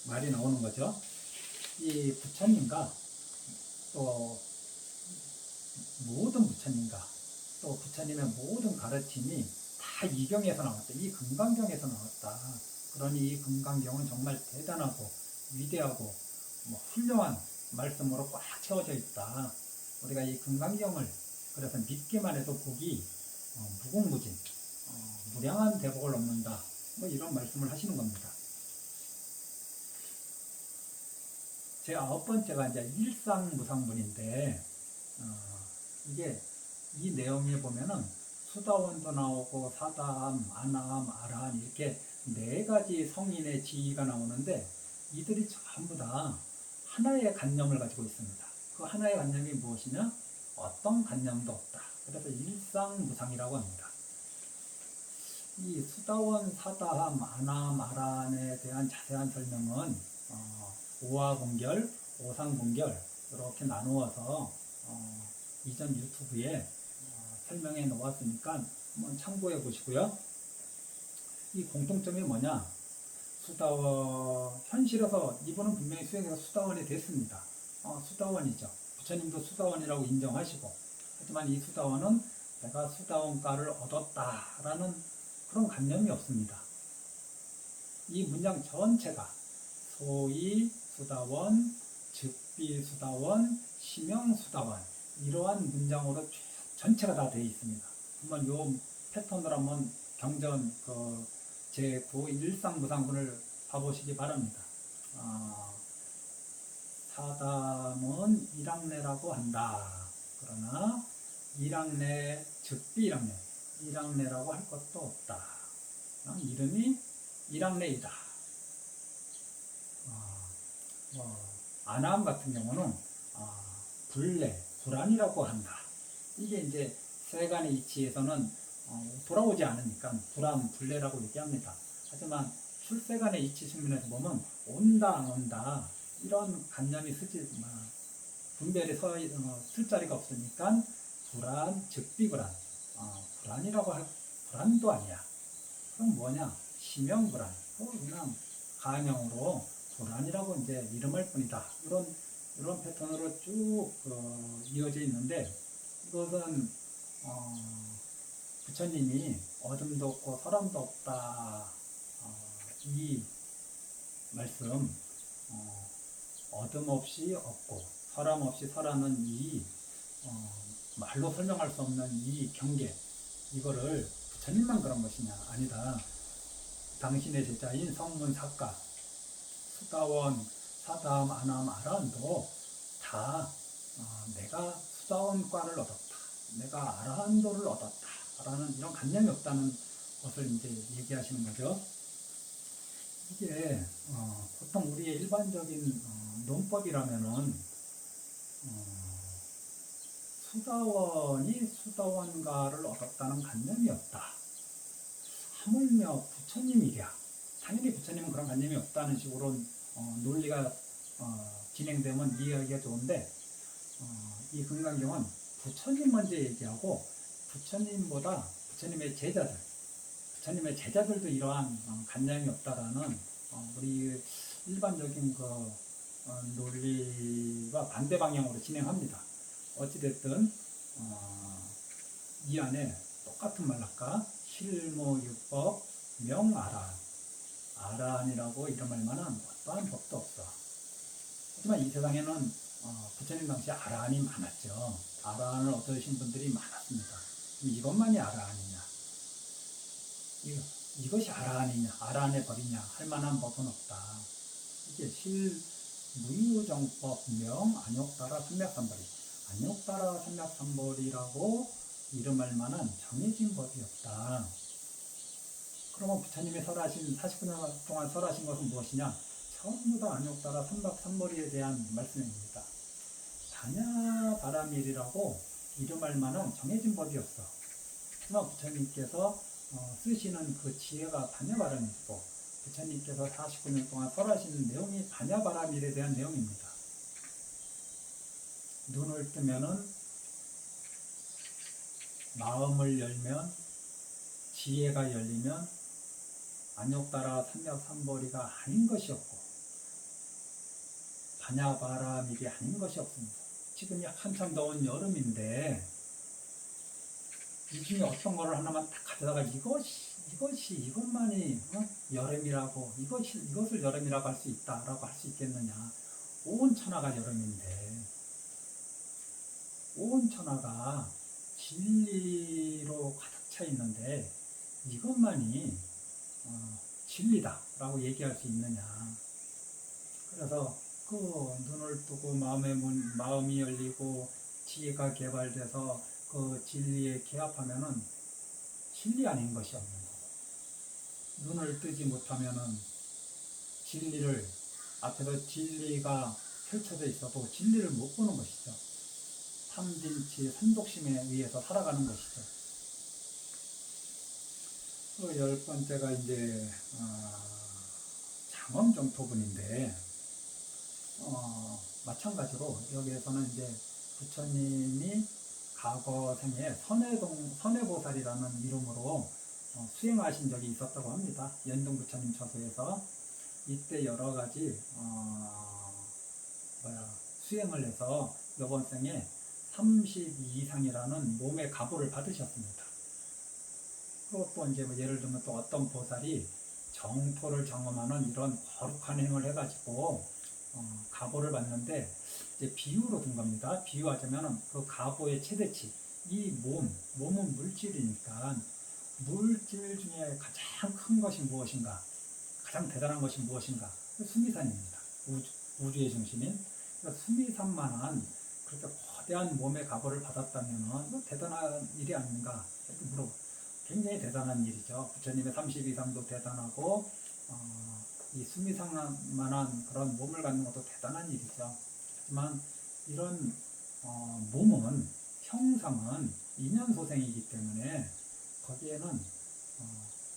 말이 나오는 거죠. 이 부처님과 또 모든 부처님과 또 부처님의 모든 가르침이 다 다 이경에서 나왔다. 이 금강경에서 나왔다. 그러니 이 금강경은 정말 대단하고 위대하고 훌륭한 말씀으로 꽉 채워져 있다. 우리가 이 금강경을 그래서 믿기만 해도 복이 무궁무진 무량한 대복을 얻는다. 이런 말씀을 하시는 겁니다. 제 9번째가 이제 일상무상문인데 이게 이 내용에 보면은 수다원도 나오고 사다함, 아나함, 아라함 이렇게 4가지 성인의 지위가 나오는데 이들이 전부 다 하나의 관념을 가지고 있습니다. 그 하나의 관념이 무엇이냐? 어떤 관념도 없다. 그래서 일상무상이라고 합니다. 이 수다원, 사다함, 아나함, 아라함에 대한 자세한 설명은 오화공결, 오상공결 이렇게 나누어서 이전 유튜브에 설명해 놓았으니까 한번 참고해 보시고요. 이 공통점이 뭐냐? 수다원, 현실에서 이분은 분명히 수행해서 수다원이 됐습니다. 수다원이죠. 부처님도 수다원이라고 인정하시고, 하지만 이 수다원은 내가 수다원가를 얻었다라는 그런 관념이 없습니다. 이 문장 전체가 소위 수다원, 즉비 수다원, 심영 수다원 이러한 문장으로 전체가 다 되어 있습니다. 한번 요 패턴으로 한번 경전 제9 일상무상문을 봐보시기 바랍니다. 사담은 일학내라고 한다. 그러나 일학내, 즉비 일학내라고 할 것도 없다. 이름이 일학내이다. 아나함 같은 경우는 불내, 불안이라고 한다. 이게 이제 세간의 이치에서는 돌아오지 않으니까 불안, 불내라고 얘기합니다. 하지만 출세간의 이치 측면에서 보면 온다, 안 온다 이런 관념이 분별이 쓸 자리가 없으니까 불안, 즉비불안, 불안이라고 할 불안도 아니야. 그럼 뭐냐? 심영불안, 그냥 가명으로 불안이라고 이제 이름할 뿐이다. 이런 패턴으로 쭉 이어져 있는데 이것은 부처님이 어둠도 없고 설함도 없다. 이 말씀 어둠 없이 없고 설함 없이 설하는 이 말로 설명할 수 없는 이 경계 이거를 부처님만 그런 것이냐? 아니다. 당신의 제자인 성문사가 수다원, 사담, 아남, 아라한도 다 내가 수다원과를 얻었다. 내가 아라한도를 얻었다. 라는 이런 관념이 없다는 것을 이제 얘기하시는 거죠. 이게 보통 우리의 일반적인 논법이라면은 수다원이 수다원가를 얻었다는 관념이 없다. 하물며 부처님이랴. 당연히 부처님은 그런 관념이 없다는 식으로 논리가 진행되면 이해하기가 좋은데 이 금강경은 부처님 먼저 얘기하고 부처님보다 부처님의 제자들도 이러한 관념이 없다라는 우리 일반적인 논리와 반대 방향으로 진행합니다. 어찌됐든 이 안에 똑같은 말 할까? 실무유법 명아란 아란이라고 이름할 만한 어떠한 법도 없어. 하지만 이 세상에는 부처님 당시에 아란이 많았죠. 아란을 얻으신 분들이 많았습니다. 이것만이 아란이냐? 이것이 아란이냐? 아란의 법이냐? 할 만한 법은 없다. 이게 실무유정법 명 안욕따라 삼맥삼벌이 안욕따라 삼맥삼벌이라고 이름할 만한 정해진 법이 없다. 그러면 부처님이 설하신 49년 동안 설하신 것은 무엇이냐? 전부 다 안욕따라 삼박삼벌이에 대한 말씀입니다. 반야바라밀이라고 이름할 만한 정해진 법이 없어. 하지만 부처님께서 쓰시는 그 지혜가 반야바라밀이고 부처님께서 49년 동안 설하시는 내용이 반야바라밀에 대한 내용입니다. 눈을 뜨면은 마음을 열면 지혜가 열리면 안욕따라 삼맥삼벌이가 아닌 것이 없고 반야바라밀이 아닌 것이 없습니다. 지금이 한참 더운 여름인데 이 중에 어떤 거를 하나만 딱 가져다가 이것만이 여름이라고 이것을 여름이라고 할 수 있다라고 할 수 있겠느냐? 온 천하가 여름인데 온 천하가 진리로 가득 차 있는데 이것만이 진리다라고 얘기할 수 있느냐? 그래서 그 눈을 뜨고 마음이 열리고 지혜가 개발돼서 그 진리에 개합하면은 진리 아닌 것이 없는 거고, 눈을 뜨지 못하면은 진리를 앞에서 진리가 펼쳐져 있어도 진리를 못 보는 것이죠. 탐진치 선독심에 의해서 살아가는 것이죠. 그 10번째가 이제 장엄정토분인데 마찬가지로 여기에서는 이제 부처님이 과거 생에 선해보살이라는 이름으로 수행하신 적이 있었다고 합니다. 연등부처님 처소에서 이때 여러 가지 수행을 해서 이번 생에 32상이라는 몸의 가보를 받으셨습니다. 그것도 이제 예를 들면 또 어떤 보살이 정토를 장엄하는 이런 거룩한 행을 해가지고 가보를 받는데 이제 비유로 든 겁니다. 비유하자면 그 가보의 최대치, 이 몸은 물질이니까 물질 중에 가장 큰 것이 무엇인가, 가장 대단한 것이 무엇인가? 수미산입니다. 우주의 중심인 수미산만한 그렇게 거대한 몸의 가보를 받았다면 대단한 일이 아닌가? 이렇게 물어보. 굉장히 대단한 일이죠. 부처님의 32상도 대단하고 이 수미상만한 그런 몸을 갖는 것도 대단한 일이죠. 하지만 이런 몸은 형상은 인연소생이기 때문에 거기에는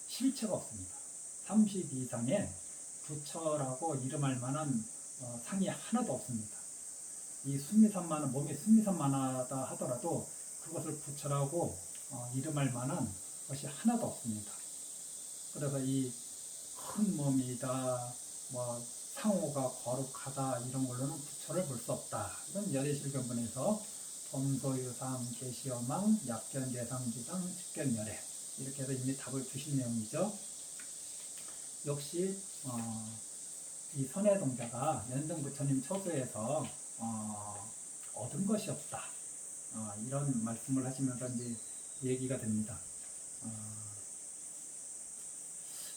실체가 없습니다. 32상에 부처라고 이름할 만한 상이 하나도 없습니다. 이 수미산만한 몸이 수미산만하다 하더라도 그것을 부처라고 이름할 만한 것이 하나도 없습니다. 그래서 이 큰 몸이다, 상호가 거룩하다 이런 걸로는 부처를 볼 수 없다. 이건 열애실견문에서 범소유상, 계시어망, 약견재상지상, 직견열애 이렇게 해서 이미 답을 주신 내용이죠. 역시 이 선해동자가 연등부처님 처소에서 얻은 것이 없다. 이런 말씀을 하시면서 이제 얘기가 됩니다.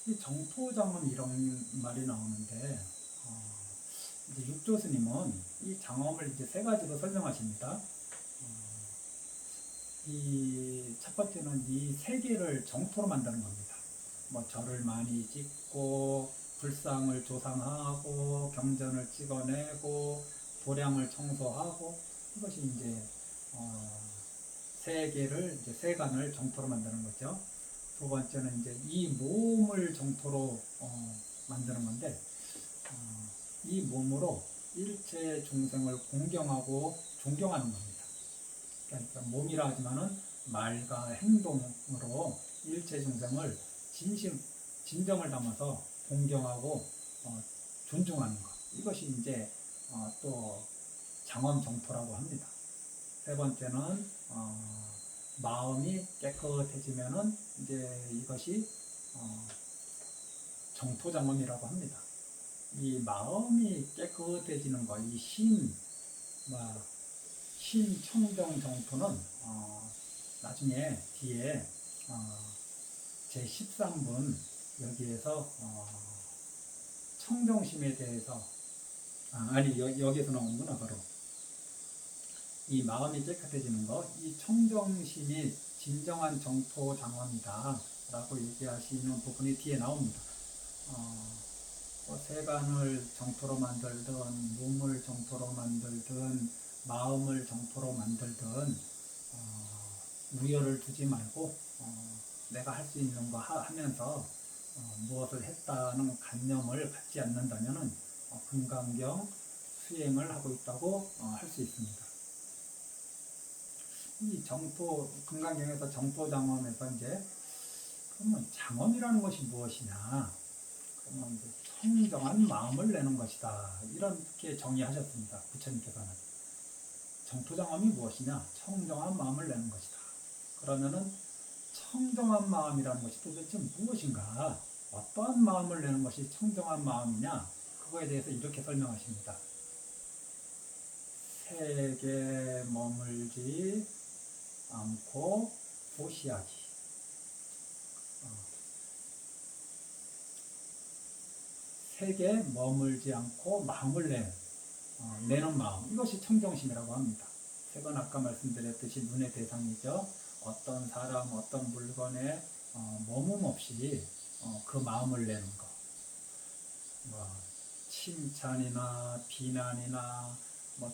이 정토장엄 이런 말이 나오는데 이제 육조스님은 이 장엄을 이제 세 가지로 설명하십니다. 이 첫 번째는 이 세계를 정토로 만드는 겁니다. 절을 많이 짓고 불상을 조상하고 경전을 찍어내고 도량을 청소하고 이것이 이제 세계를 이제 세간을 정토로 만드는 거죠. 두 번째는 이제 이 몸을 정토로 만드는 건데 이 몸으로 일체 중생을 공경하고 존경하는 겁니다. 그러니까 몸이라 하지만은 말과 행동으로 일체 중생을 진정을 담아서 공경하고 존중하는 것. 이것이 이제 또 장엄정토라고 합니다. 세 번째는 마음이 깨끗해지면은 이제 이것이 정토장엄이라고 합니다. 이 마음이 깨끗해지는 것, 이 신청정정토는 나중에 뒤에 제 13분 여기에서 청정심에 대해서 여기에서 나오는구나. 바로 이 마음이 깨끗해지는 것, 이 청정심이 진정한 정토장엄이다 라고 얘기하시는 부분이 뒤에 나옵니다. 세간을 정토로 만들든 몸을 정토로 만들든 마음을 정토로 만들든 우열을 두지 말고 내가 할 수 있는 거 하면서 무엇을 했다는 관념을 갖지 않는다면 금강경 수행을 하고 있다고 할 수 있습니다. 이 금강경에서 정토장엄에서 이제 그러면 장엄이라는 것이 무엇이냐? 그러면 이제 청정한 마음을 내는 것이다. 이렇게 정의하셨습니다. 부처님께서는. 정토장엄이 무엇이냐? 청정한 마음을 내는 것이다. 그러면은 청정한 마음이라는 것이 도대체 무엇인가? 어떠한 마음을 내는 것이 청정한 마음이냐? 그거에 대해서 이렇게 설명하십니다. 색에 머물지 않고 보시하기. 색에 머물지 않고 마음을 내는 마음. 이것이 청정심이라고 합니다. 색은 아까 말씀드렸듯이 눈의 대상이죠. 어떤 사람, 어떤 물건에 머문 없이 그 마음을 내는 것. 뭐, 칭찬이나 비난이나 뭐,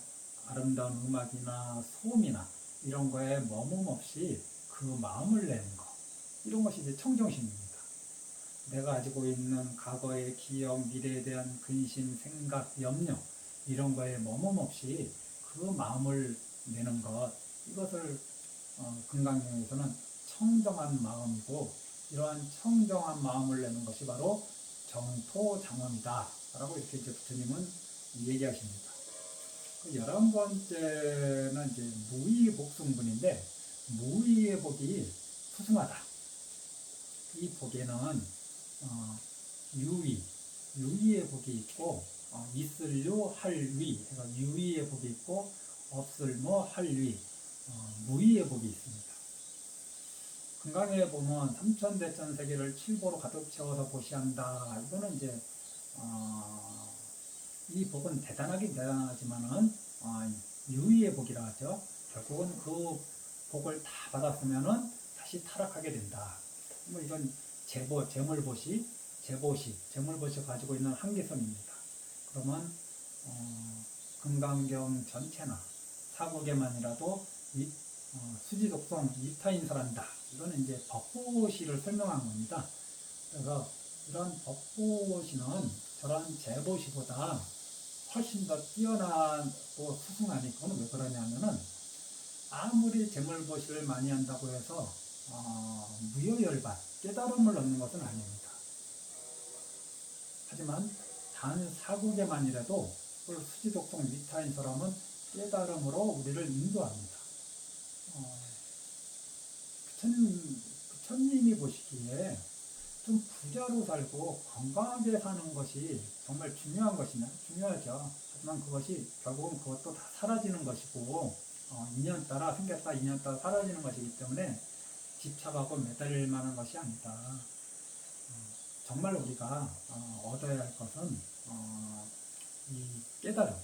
아름다운 음악이나 소음이나 이런 거에 머문 없이 그 마음을 내는 것. 이런 것이 이제 청정심입니다. 내가 가지고 있는 과거의 기억, 미래에 대한 근심, 생각, 염려 이런 거에 머문 없이 그 마음을 내는 것. 이것을 금강경에서는 청정한 마음이고 이러한 청정한 마음을 내는 것이 바로 정토장엄이다 라고 이렇게 이제 부처님은 얘기하십니다. 11번째는 이제 무의복승분인데 무의의 복이 수승하다. 이 복에는 유의의 복이 있고 있을유 할위 해서 유의의 복이 있고 없을모 할위 무의의 복이 있습니다. 금강에 보면 삼천대천세계를 칠보로 가득 채워서 보시한다. 이거는 이제 이 복은 대단하긴 대단하지만은 유의의 복이라 하죠. 결국은 그 복을 다 받았으면은 다시 타락하게 된다. 뭐 이건 재물보시, 재물보시 가지고 있는 한계성입니다. 그러면 금강경 전체나 사국에만이라도 수지독성 이타인설한다. 이거는 이제 법보시를 설명한 겁니다. 그래서 이런 법보시는 저런 재보시보다 훨씬 더 뛰어나고 수승하니 그건 왜 그러냐면은 아무리 재물보시를 많이 한다고 해서 무효열반, 깨달음을 얻는 것은 아닙니다. 하지만 단 사국에만이라도 수지독성 위타인 사람은 깨달음으로 우리를 인도합니다. 부처님이 보시기에 좀 부자로 살고 건강하게 사는 것이 정말 중요한 것이냐? 중요하죠. 하지만 그것이 결국은 그것도 다 사라지는 것이고 인연 따라 생겼다 인연 따라 사라지는 것이기 때문에 집착하고 매달릴 만한 것이 아니다. 정말 우리가 얻어야 할 것은 이 깨달음,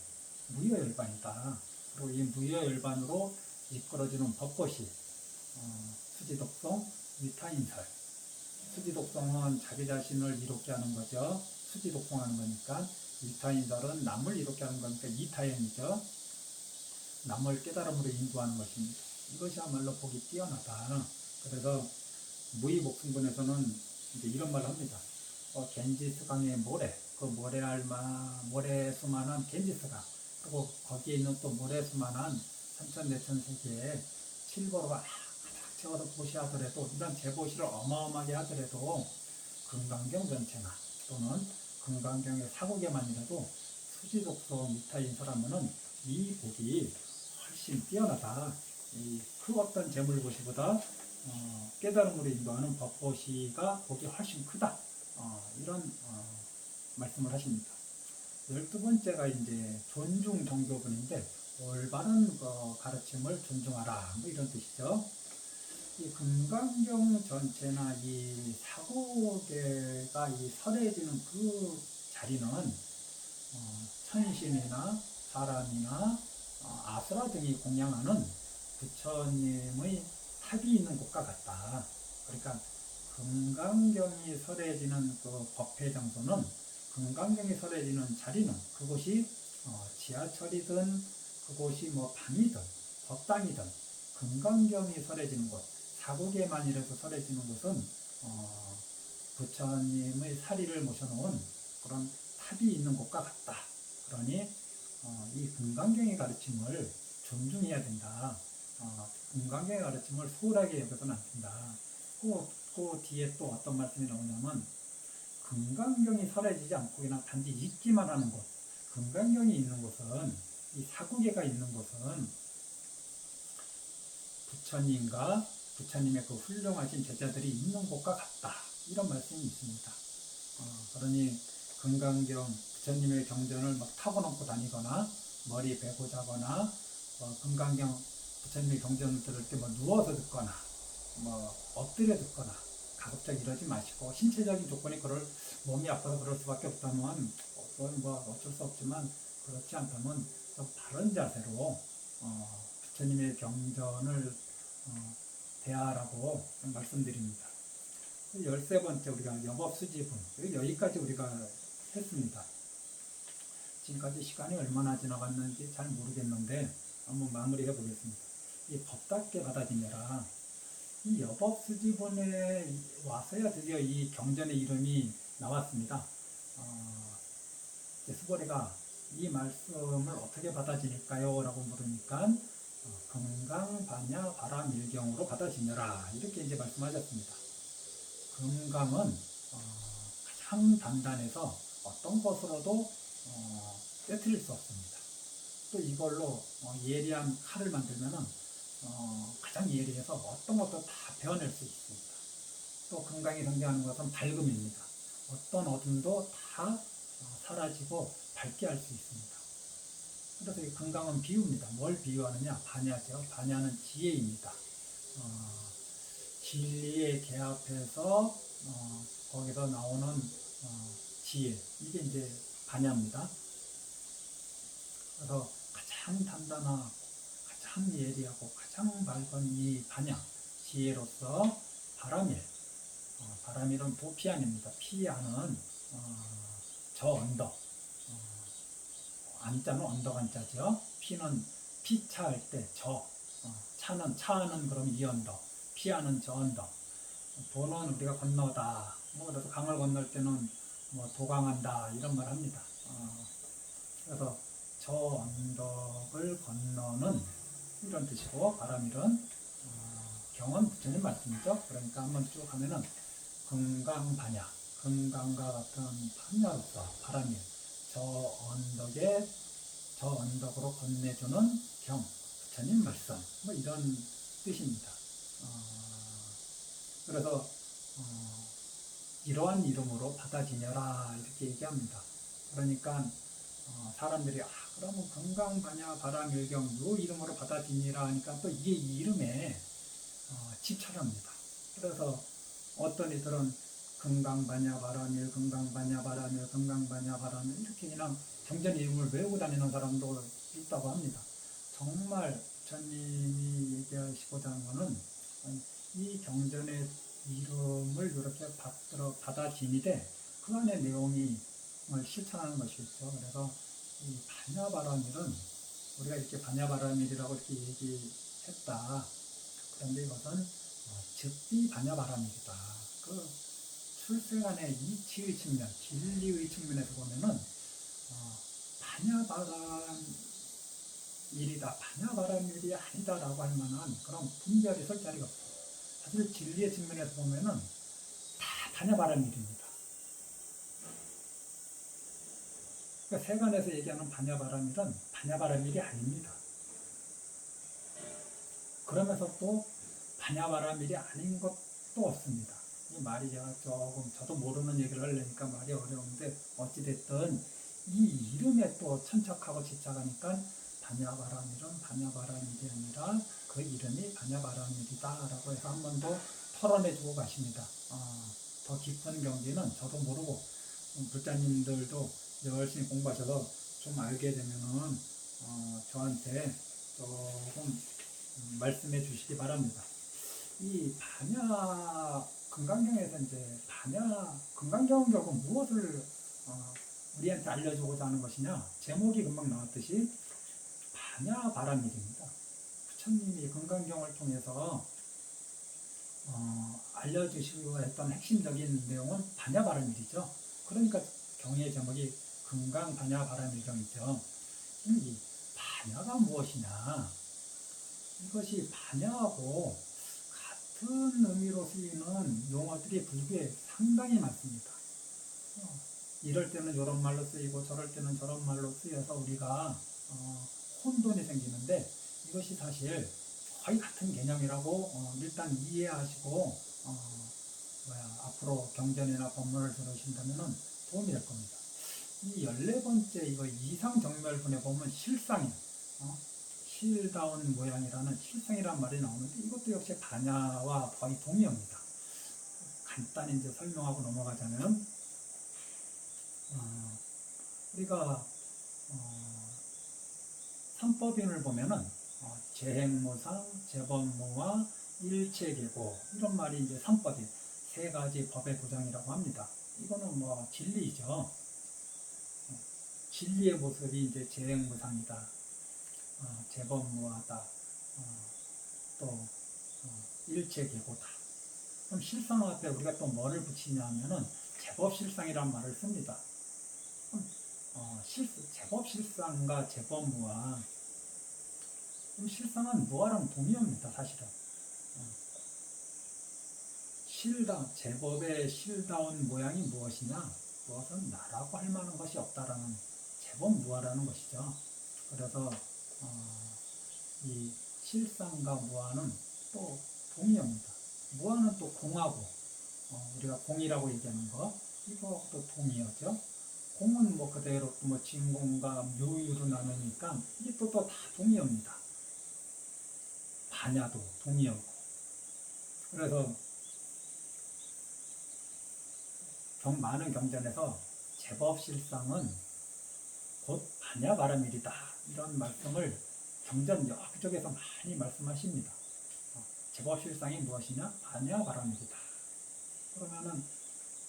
무효열반이다. 그리고 이 무효열반으로 이끌어지는 법보시, 수지독성, 위타인설. 수지독성은 자기 자신을 이롭게 하는 거죠. 수지독성하는 거니까. 위타인설은 남을 이롭게 하는 거니까 이타연이죠. 남을 깨달음으로 인도하는 것입니다. 이것이야말로 복이 뛰어나다. 그래서 무의복승분에서는 이제 이런 말을 합니다. 겐지스강의 모래, 그 모래수만한 겐지스강, 그리고 거기에 있는 또 모래수만한 삼천대천세계에 칠보로가 가득 채워서 보시하더라도 이런 재보시를 어마어마하게 하더라도 금강경 전체나 또는 금강경의 사국에만이라도 수지독성 미타인 사람은 이 복이 훨씬 뛰어나다. 그 어떤 재물보시보다 깨달음으로 인도하는 법보시가 복이 훨씬 크다. 이런 말씀을 하십니다. 12번째가 이제 존중 정교분인데 올바른 가르침을 존중하라. 뭐 이런 뜻이죠. 이 금강경 전체나 이 사고계가 이 설해지는 그 자리는 천신이나 사람이나 아수라 등이 공양하는 부처님의 탑이 있는 곳과 같다. 그러니까 금강경이 설해지는 그 법회 장소는 금강경이 설해지는 자리는 그곳이 지하철이든 그곳이 뭐 방이든 법당이든 금강경이 설해지는 곳 사국에만이라도 설해지는 곳은 부처님의 사리를 모셔놓은 그런 탑이 있는 곳과 같다. 그러니 이 금강경의 가르침을 존중해야 된다. 금강경의 가르침을 소홀하게 여겨서는 안 된다. 그 뒤에 또 어떤 말씀이 나오냐면 금강경이 사라지지 않고 그냥 단지 있기만 하는 곳, 금강경이 있는 곳은 이 사국예가 있는 곳은 부처님과 부처님의 그 훌륭하신 제자들이 있는 곳과 같다. 이런 말씀이 있습니다. 그러니 금강경 부처님의 경전을 막 타고 넘고 다니거나 머리 베고 자거나 금강경 부처님의 경전을 들을 때 뭐 누워서 듣거나 뭐 엎드려 듣거나 가급적 이러지 마시고, 신체적인 조건이 그럴, 몸이 아파서 그럴 수밖에 없다면 그건 뭐 어쩔 수 없지만, 그렇지 않다면 좀 바른 자세로 부처님의 경전을 대하라고 말씀드립니다. 13번째 우리가 영업수지분, 여기까지 우리가 했습니다. 지금까지 시간이 얼마나 지나갔는지 잘 모르겠는데 한번 마무리해 보겠습니다. 이 법답게 받아들여라. 이 여법수지본에 와서야 드디어 이 경전의 이름이 나왔습니다. 수보리가 이 말씀을 어떻게 받아지니까요? 라고 물으니까 금강반야 바라밀경으로 받아지녀라, 이렇게 이제 말씀하셨습니다. 금강은 가장 단단해서 어떤 것으로도 깨트릴 수 없습니다. 또 이걸로 예리한 칼을 만들면은 가장 예리해서 어떤 것도 다 베어낼 수 있습니다. 또 금강이 상징하는 것은 밝음입니다. 어떤 어둠도 다 사라지고 밝게 할 수 있습니다. 그래서 이 금강은 비유입니다. 뭘 비유하느냐? 반야죠. 반야는 지혜입니다. 진리에 개합해서 거기서 나오는 지혜, 이게 이제 반야입니다. 그래서 가장 단단하고 가장 예리하고 가장 밝은 이 반야, 지혜로서 바라밀, 바라밀은 도피안입니다. 피하는 저 언덕, 안자는 언덕 안자죠. 피는 피차할 때 저, 차는 그럼 이 언덕, 피하는 저 언덕, 도는 우리가 건너다. 그래서 강을 건널 때는 뭐 도강한다, 이런 말 합니다. 그래서 저 언덕을 건너는, 이런 뜻이고, 바라밀은 경은 부처님 말씀이죠. 그러니까 한번 쭉 하면은 금강반야, 금강과 같은 반야로서 바라밀, 저 언덕으로 건네주는 경, 부처님 말씀, 뭐 이런 뜻입니다. 그래서 이러한 이름으로 받아지녀라, 이렇게 얘기합니다. 그러니까 사람들이 그러면 금강반야 바라밀경 요 이름으로 받아지니라 하니까 또 이게 이 이름에 집착합니다. 그래서 어떤 이들은 금강반야 바라밀, 금강반야 바라밀, 금강반야 바라밀, 이렇게 그냥 경전 이름을 외우고 다니는 사람도 있다고 합니다. 정말 부처님이 얘기하시고자 하는 것은 이 경전의 이름을 이렇게 받아지니되 그 안에 내용이 실천하는 것이겠죠. 그래서 이 반야바라밀은 우리가 이렇게 반야바라밀이라고 이렇게 얘기했다. 그런데 이것은 즉비 반야바라밀이다. 그 출생안의 이치의 측면, 진리의 측면에서 보면은 반야바라밀이다, 반야바라밀이 아니다라고 할 만한 그런 분별이 설 자리가 없어요. 사실 진리의 측면에서 보면은 다 반야바라밀입니다. 그러니까 세간에서 얘기하는 반야바라밀은 반야바라밀이 아닙니다. 그러면서 또 반야바라밀이 아닌 것도 없습니다. 이 말이 제가 조금 저도 모르는 얘기를 하려니까 말이 어려운데, 어찌됐든 이 이름에 또 천착하고 집착하니까 반야바라밀은 반야바라밀이 아니라 그 이름이 반야바라밀이다라고 해서 한 번 더 털어내주고 가십니다. 더 깊은 경지는 저도 모르고 불자님들도 열심히 공부하셔서 좀 알게 되면은 저한테 조금 말씀해 주시기 바랍니다. 이 반야 금강경에서 이제 금강경은 결국 무엇을 우리한테 알려주고자 하는 것이냐? 제목이 금방 나왔듯이 반야바라밀입니다. 부처님이 금강경을 통해서 알려주시고 했던 핵심적인 내용은 반야바라밀이죠. 그러니까 경의 제목이 금강반야바라밀경이죠. 이 반야가 무엇이냐? 이것이 반야하고 같은 의미로 쓰이는 용어들이 불교에 상당히 많습니다. 이럴 때는 이런 말로 쓰이고 저럴 때는 저런 말로 쓰여서 우리가 혼돈이 생기는데, 이것이 사실 거의 같은 개념이라고 일단 이해하시고 앞으로 경전이나 법문을 들으신다면 도움이 될 겁니다. 이 14번째 이거 이상정멸분에 보면 실상이에요. 실다운 모양이라는 실상이란 말이 나오는데 이것도 역시 반야와 거의 동의어입니다. 간단히 이제 설명하고 넘어가자면 우리가 삼법인을 보면은 재행무상, 재법무와 일체계고 이런 말이 이제 삼법인 세 가지 법의 도장이라고 합니다. 이거는 뭐 진리죠. 진리의 모습이 이제 재행무상이다, 재법무하다, 또 일체계고다. 그럼 실상 앞에 우리가 또 뭐를 붙이냐 하면은 제법실상이라는 말을 씁니다. 제법실상과 재법무와 실상은 무아랑 동의어입니다. 사실은 제법의 실다운 모양이 무엇이냐? 무엇은 나라고 할 만한 것이 없다라는 제법무아라는 것이죠. 그래서 이 실상과 무아는 또 동의어입니다. 무아는 또 공하고 우리가 공이라고 얘기하는 거 이것도 동의어죠. 공은 뭐 그대로 뭐 진공과 묘유로 나누니까 이게 또 다 동의어입니다. 반야도 동의어고. 그래서 많은 경전에서 제법실상은 곧 반야바라밀이다 이런 말씀을 경전 여기저기서 많이 말씀하십니다. 제법실상이 무엇이냐? 반야바라밀이다. 그러면은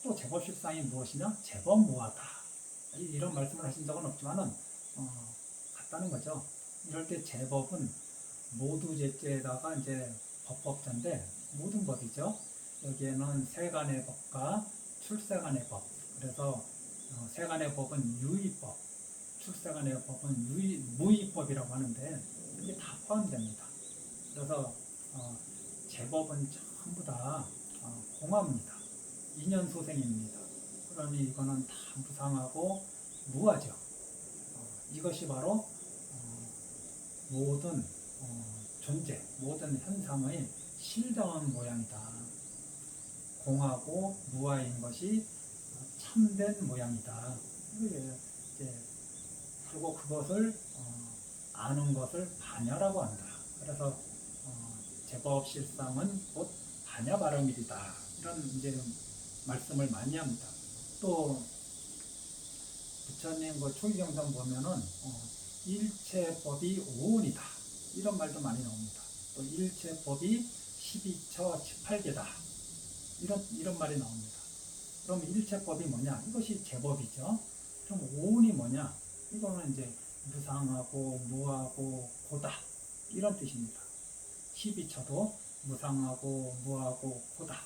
또 제법실상이 무엇이냐? 제법무하다. 이런 말씀을 하신 적은 없지만은 같다는 거죠. 이럴 때 제법은 모두 제자에다가 이제 법법자인데 모든 법이죠. 여기에는 세간의 법과 출세간의 법. 그래서 세간의 법은 유의법, 출세간의 법은 무의법이라고 하는데 이게 다 포함됩니다. 그래서 제법은 전부 다 공합니다. 인연소생입니다. 그러니 이거는 다 무상하고 무하죠. 이것이 바로 모든 존재, 모든 현상의 실다운 모양이다. 공하고 무아인 것이 참된 모양이다. 그리고 그것을 아는 것을 반야라고 한다. 그래서 제법실상은 곧 반야바라밀이다. 이런 이제 말씀을 많이 합니다. 또 부처님 그 초기경전 보면은 일체법이 오온이다. 이런 말도 많이 나옵니다. 또 일체법이 12처 18개다. 이런 말이 나옵니다. 그럼 일체법이 뭐냐? 이것이 제법이죠. 그럼 오온이 뭐냐? 이거는 이제 무상하고 무하고 고다 이런 뜻입니다. 12처도 무상하고 무하고 고다.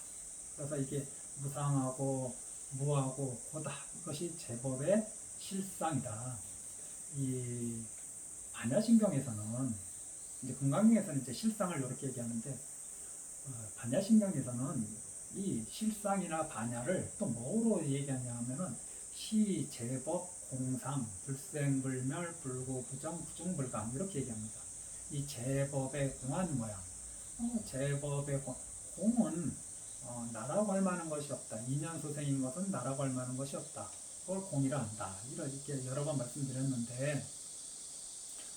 그래서 이게 무상하고 무하고 고다. 이것이 제법의 실상이다. 이 반야신경에서는 이제 금강경에서는 이제 실상을 이렇게 얘기하는데 반야신경에서는 이 실상이나 반야를 또 뭐로 얘기하냐 하면은 시, 제법, 공상, 불생불멸, 불구부정, 부중불감 이렇게 얘기합니다. 이 제법의 공한 모양, 제법의 공은 나라고 할 만한 것이 없다. 인연소생인 것은 나라고 할 만한 것이 없다. 그걸 공이라 한다. 이렇게 여러 번 말씀드렸는데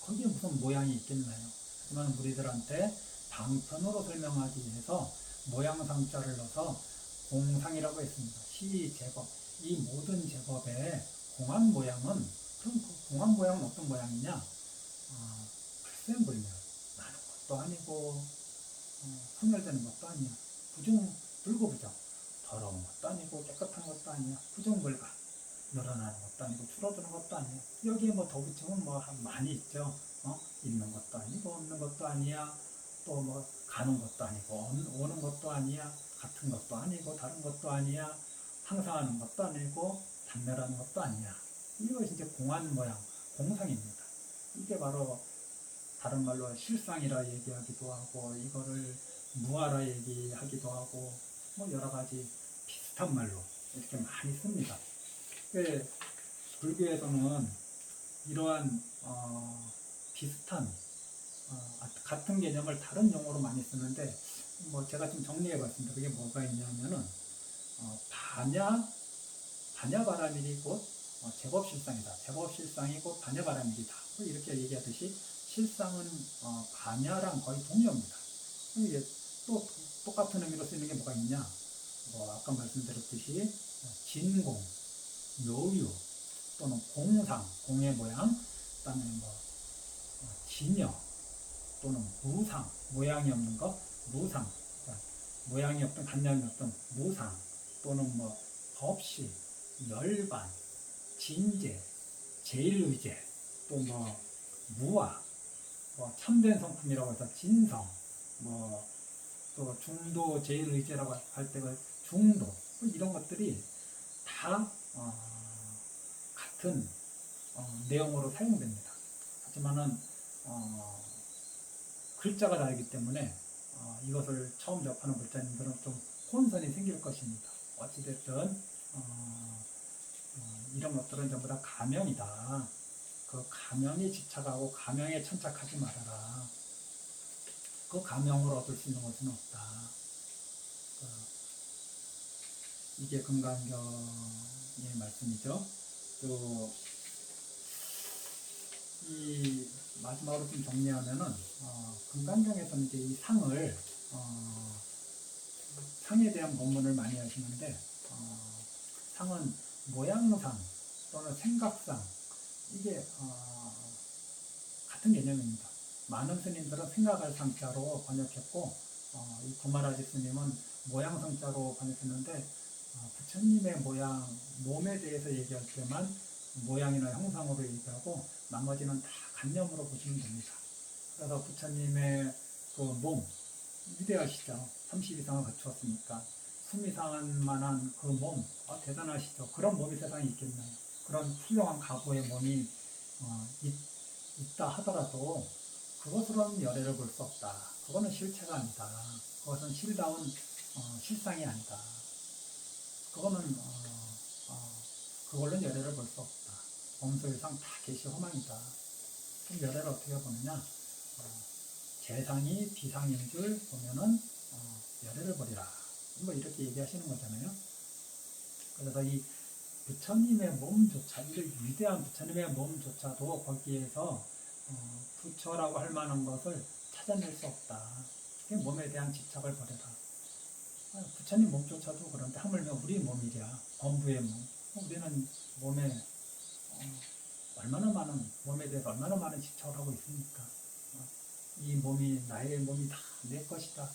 거기에 무슨 모양이 있겠나요? 하지만 우리들한테 방편으로 설명하기 위해서 모양상자를 넣어서 공상이라고 했습니다. 시, 제법. 이 모든 제법의 공한 모양은 그럼 그 공한 모양은 어떤 모양이냐? 불생불멸. 많은 것도 아니고 소멸되는 것도 아니야. 불구부정. 더러운 것도 아니고 깨끗한 것도 아니야. 부정불감. 늘어나는 것도 아니고 줄어드는 것도 아니야. 여기에 뭐 더 붙이면 뭐 많이 있죠. 있는 것도 아니고 없는 것도 아니야. 또 뭐 가는 것도 아니고 오는 것도 아니야. 같은 것도 아니고 다른 것도 아니야. 항상하는 것도 아니고 단멸하는 것도 아니야. 이것이 이제 공한 모양, 공상입니다. 이게 바로 다른 말로 실상이라 얘기하기도 하고 이거를 무아라 얘기하기도 하고 뭐 여러 가지 비슷한 말로 이렇게 많이 씁니다. 불교에서는 이러한 비슷한 같은 개념을 다른 용어로 많이 쓰는데 뭐 제가 좀 정리해봤습니다. 그게 뭐가 있냐면은 반야바라밀이 곧 제법실상이다. 제법실상이 곧 반야바라밀이다. 이렇게 얘기하듯이 실상은 반야랑 거의 동료입니다. 이게 또 똑같은 의미로 쓰이는 게 뭐가 있냐? 뭐 아까 말씀드렸듯이 진공, 묘유 또는 공상, 공의 모양, 그다음에 뭐 진여 또는 무상, 모양이 없는 것, 무상, 그러니까 모양이 없던 간념이 없던 무상 또는 뭐 법시, 열반, 진제, 제일의제, 또 뭐 무아, 뭐 참된 성품이라고 해서 진성, 뭐 또 중도 제일의제라고 할 때가 중도, 뭐 이런 것들이 다 같은 내용으로 사용됩니다. 하지만은 글자가 다르기 때문에 이것을 처음 접하는 글자님들은 좀 혼선이 생길 것입니다. 어찌됐든 이런 것들은 전부 다 가명이다. 그 가명에 집착하고 가명에 천착하지 말아라. 그 가명으로 얻을 수 있는 것은 없다. 이게 금강경의 말씀이죠. 또 이 마지막으로 좀 정리하면은 금강경에서는 이제 이 상을 상에 대한 본문을 많이 하시는데 상은 모양상 또는 생각상 이게 같은 개념입니다. 많은 스님들은 생각할 상자로 번역했고 이 구마라지 스님은 모양상자로 번역했는데 부처님의 모양, 몸에 대해서 얘기할 때만 모양이나 형상으로 얘기하고 나머지는 다 간념으로 보시면 됩니다. 그래서 부처님의 그 몸, 위대하시죠. 30 이상을 거쳤으니까 수미상한 만한 그 몸, 대단하시죠. 그런 몸이 세상에 있겠나요? 그런 훌륭한 가보의 몸이 있다 하더라도 그것으로는 열애를 볼 수 없다. 그거는 실체가 아니다. 그것은 실다운 실상이 아니다. 그거는 그걸로는 열애를 볼 수 없다. 범소유상 다 계시 허망이다. 그럼 열애를 어떻게 보느냐? 재상이 비상인 줄 보면은 열애를 버리라. 뭐 이렇게 얘기하시는 거잖아요. 그래서 이 부처님의 몸조차, 이 위대한 부처님의 몸조차도 거기에서 부처라고 할 만한 것을 찾아낼 수 없다. 몸에 대한 집착을 버려라. 부처님 몸조차도 그런데 하물며 우리 몸이랴. 범부의 몸. 우리는 몸에 얼마나 많은, 몸에 대해서 얼마나 많은 집착을 하고 있습니까? 이 몸이 나의 몸이 다 내 것이다.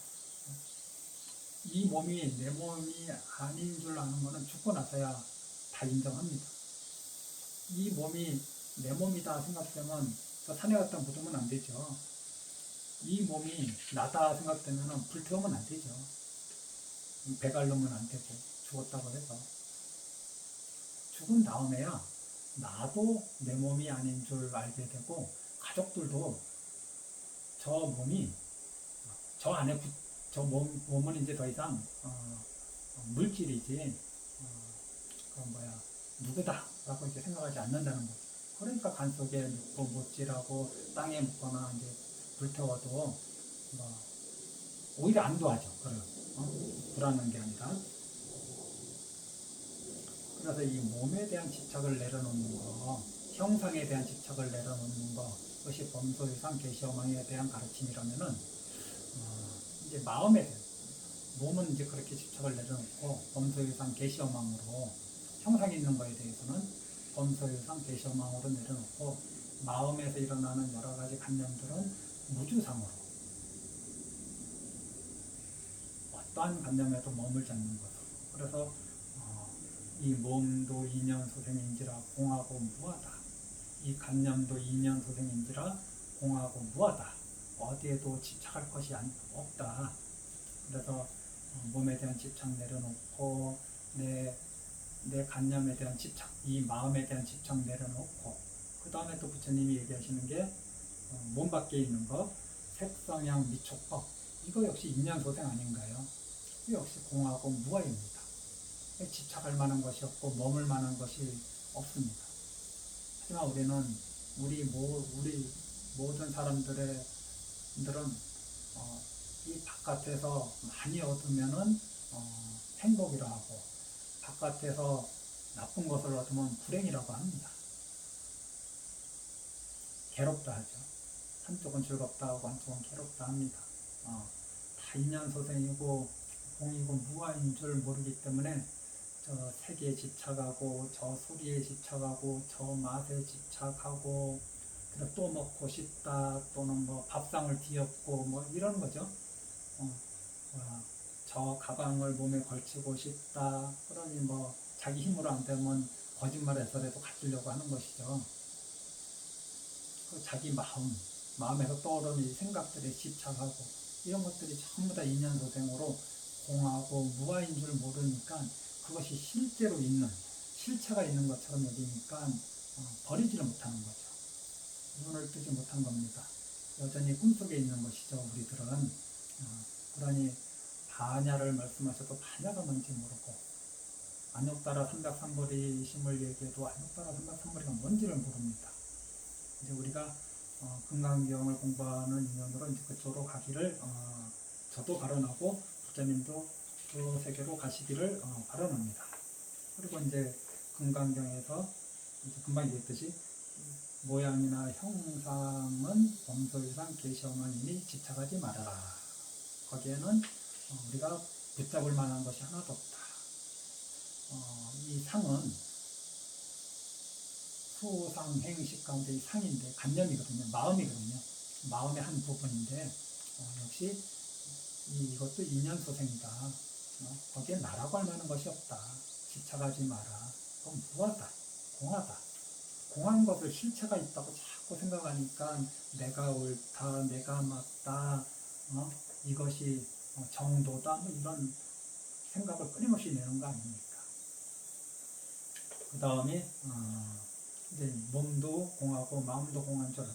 이 몸이 내 몸이 아닌 줄 아는 것은 죽고 나서야 다 인정합니다. 이 몸이 내 몸이다 생각되면 저 산에 갔다 묻으면 안 되죠. 이 몸이 나다 생각되면 불태우면 안 되죠. 배갈르면 안 되고 죽었다고 해서 죽은 다음에야 나도 내 몸이 아닌 줄 알게 되고 가족들도 저 몸이 저 안에 저 몸은 이제 더 이상 물질이지 누구다 라고 이렇게 생각하지 않는다는 거죠. 그러니까 간 속에 묻고 못질하고 땅에 묻거나 이제 불태워도 오히려 안도하죠. 불안한 게 아니라. 그래서 이 몸에 대한 집착을 내려놓는 거, 형상에 대한 집착을 내려놓는 거, 그것이 범소유상 계시어망에 대한 가르침이라면은 이제 마음에 대한 몸은 이제 그렇게 집착을 내려놓고 범소유상 계시어망으로 형상이 있는 거에 대해서는 범소유상 계시어망으로 내려놓고 마음에서 일어나는 여러 가지 관념들은 무주상으로 어떠한 관념에도 몸을 잡는 것으로. 그래서 이 몸도 이년소생인지라 공하고 무하다. 이 관념도 이년소생인지라 공하고 무하다. 어디에도 집착할 것이 없다. 그래서 몸에 대한 집착 내려놓고 내 관념에 대한 집착, 이 마음에 대한 집착 내려놓고 그 다음에 또 부처님이 얘기하시는 게 몸 밖에 있는 것, 색성향 미촉법, 이거 역시 인연소생 아닌가요? 이거 역시 공하고 무아입니다. 집착할 만한 것이 없고 머물 만한 것이 없습니다. 하지만 우리는 우리 모든 사람들의 분들은 이 바깥에서 많이 얻으면은 행복이라 하고, 바깥에서 나쁜 것을 얻으면 불행이라고 합니다. 괴롭다 하죠. 한쪽은 즐겁다 하고 한쪽은 괴롭다 합니다. 다 인연소생이고 공이고 무아인 줄 모르기 때문에 저 색에 집착하고 저 소리에 집착하고 저 맛에 집착하고 그래서 또 먹고 싶다 또는 뭐 밥상을 뒤엎고 뭐 이런 거죠. 저 가방을 몸에 걸치고 싶다. 그러니 뭐 자기 힘으로 안 되면 거짓말해서라도 갖추려고 하는 것이죠. 그 자기 마음에서 떠오르는 생각들에 집착하고 이런 것들이 전부 다 인연소생으로 공하고 무아인 줄 모르니까 그것이 실제로 있는 실체가 있는 것처럼 여기니까 버리지를 못하는 거죠. 눈을 뜨지 못한 겁니다. 여전히 꿈속에 있는 것이죠. 우리들은 그러니 반야를 말씀하셔도 반야가 뭔지 모르고 안욕따라 삼백삼보리심을 얘기해도 안욕따라 삼백삼보리가 뭔지를 모릅니다. 이제 우리가 금강경을 공부하는 인연으로 이제 그쪽으로 가기를 저도 발언하고 부처님도 그 세계로 가시기를 발언합니다. 그리고 이제 금강경에서 이제 금방 얘기했듯이 모양이나 형상은 범소유상 계시어머니니 집착하지 말아라. 거기에는 우리가 붙잡을 만한 것이 하나도 없다. 이 상은 수상행식 가운데 이 상인데 관념이거든요. 마음이거든요. 마음의 한 부분인데 역시 이것도 인연소생이다. 거기에 나라고 할 만한 것이 없다. 집착하지 마라. 그건 무하다. 공하다. 공한 것을 실체가 있다고 자꾸 생각하니까 내가 옳다, 내가 맞다, 이것이 정도다, 뭐 이런 생각을 끊임없이 내는 거 아닙니까? 그 다음에 이제 몸도 공하고 마음도 공한 줄,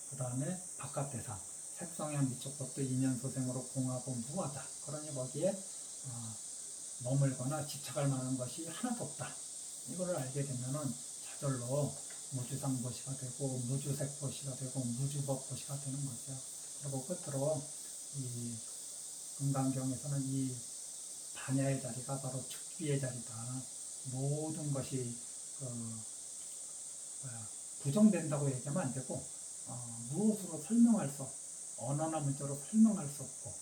그 다음에 바깥 대상, 색성향 미적 법도 인연소생으로 공하고 무하다. 그러니 거기에 머물거나 집착할 만한 것이 하나도 없다. 이거를 알게 되면은 저절로 무주상보시가 되고 무주색보시가 되고 무주법보시가 되는 거죠. 그리고 끝으로 이 금강경에서는 이 반야의 자리가 바로 즉비의 자리다. 모든 것이 부정된다고 얘기하면 안 되고 무엇으로 설명할 수 없고 언어나 문자로 설명할 수 없고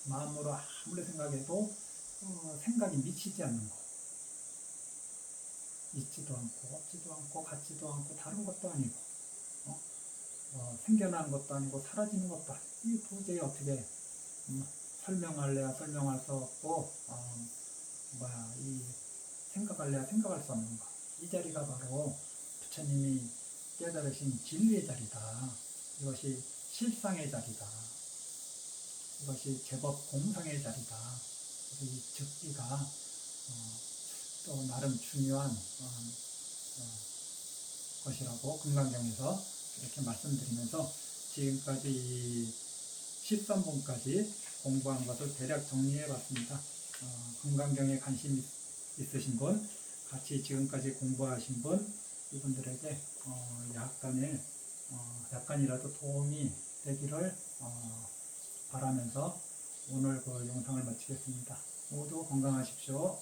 마음으로 아무리 생각해도 생각이 미치지 않는 것. 있지도 않고 없지도 않고 같지도 않고 다른 것도 아니고 생겨나는 것도 아니고 사라지는 것도 아니고 이 도저히 어떻게 설명할래야 설명할 수 없고 이 생각할래야 생각할 수 없는 것. 이 자리가 바로 부처님이 깨달으신 진리의 자리다. 이것이 실상의 자리다. 이것이 제법 공상의 자리다. 그래서 이 즉비가 또 나름 중요한 것이라고 금강경에서 이렇게 말씀드리면서 지금까지 이 13분까지 공부한 것을 대략 정리해 봤습니다. 금강경에 관심 있으신 분, 같이 지금까지 공부하신 분, 이분들에게 약간이라도 도움이 되기를 바라면서 오늘 그 영상을 마치겠습니다. 모두 건강하십시오.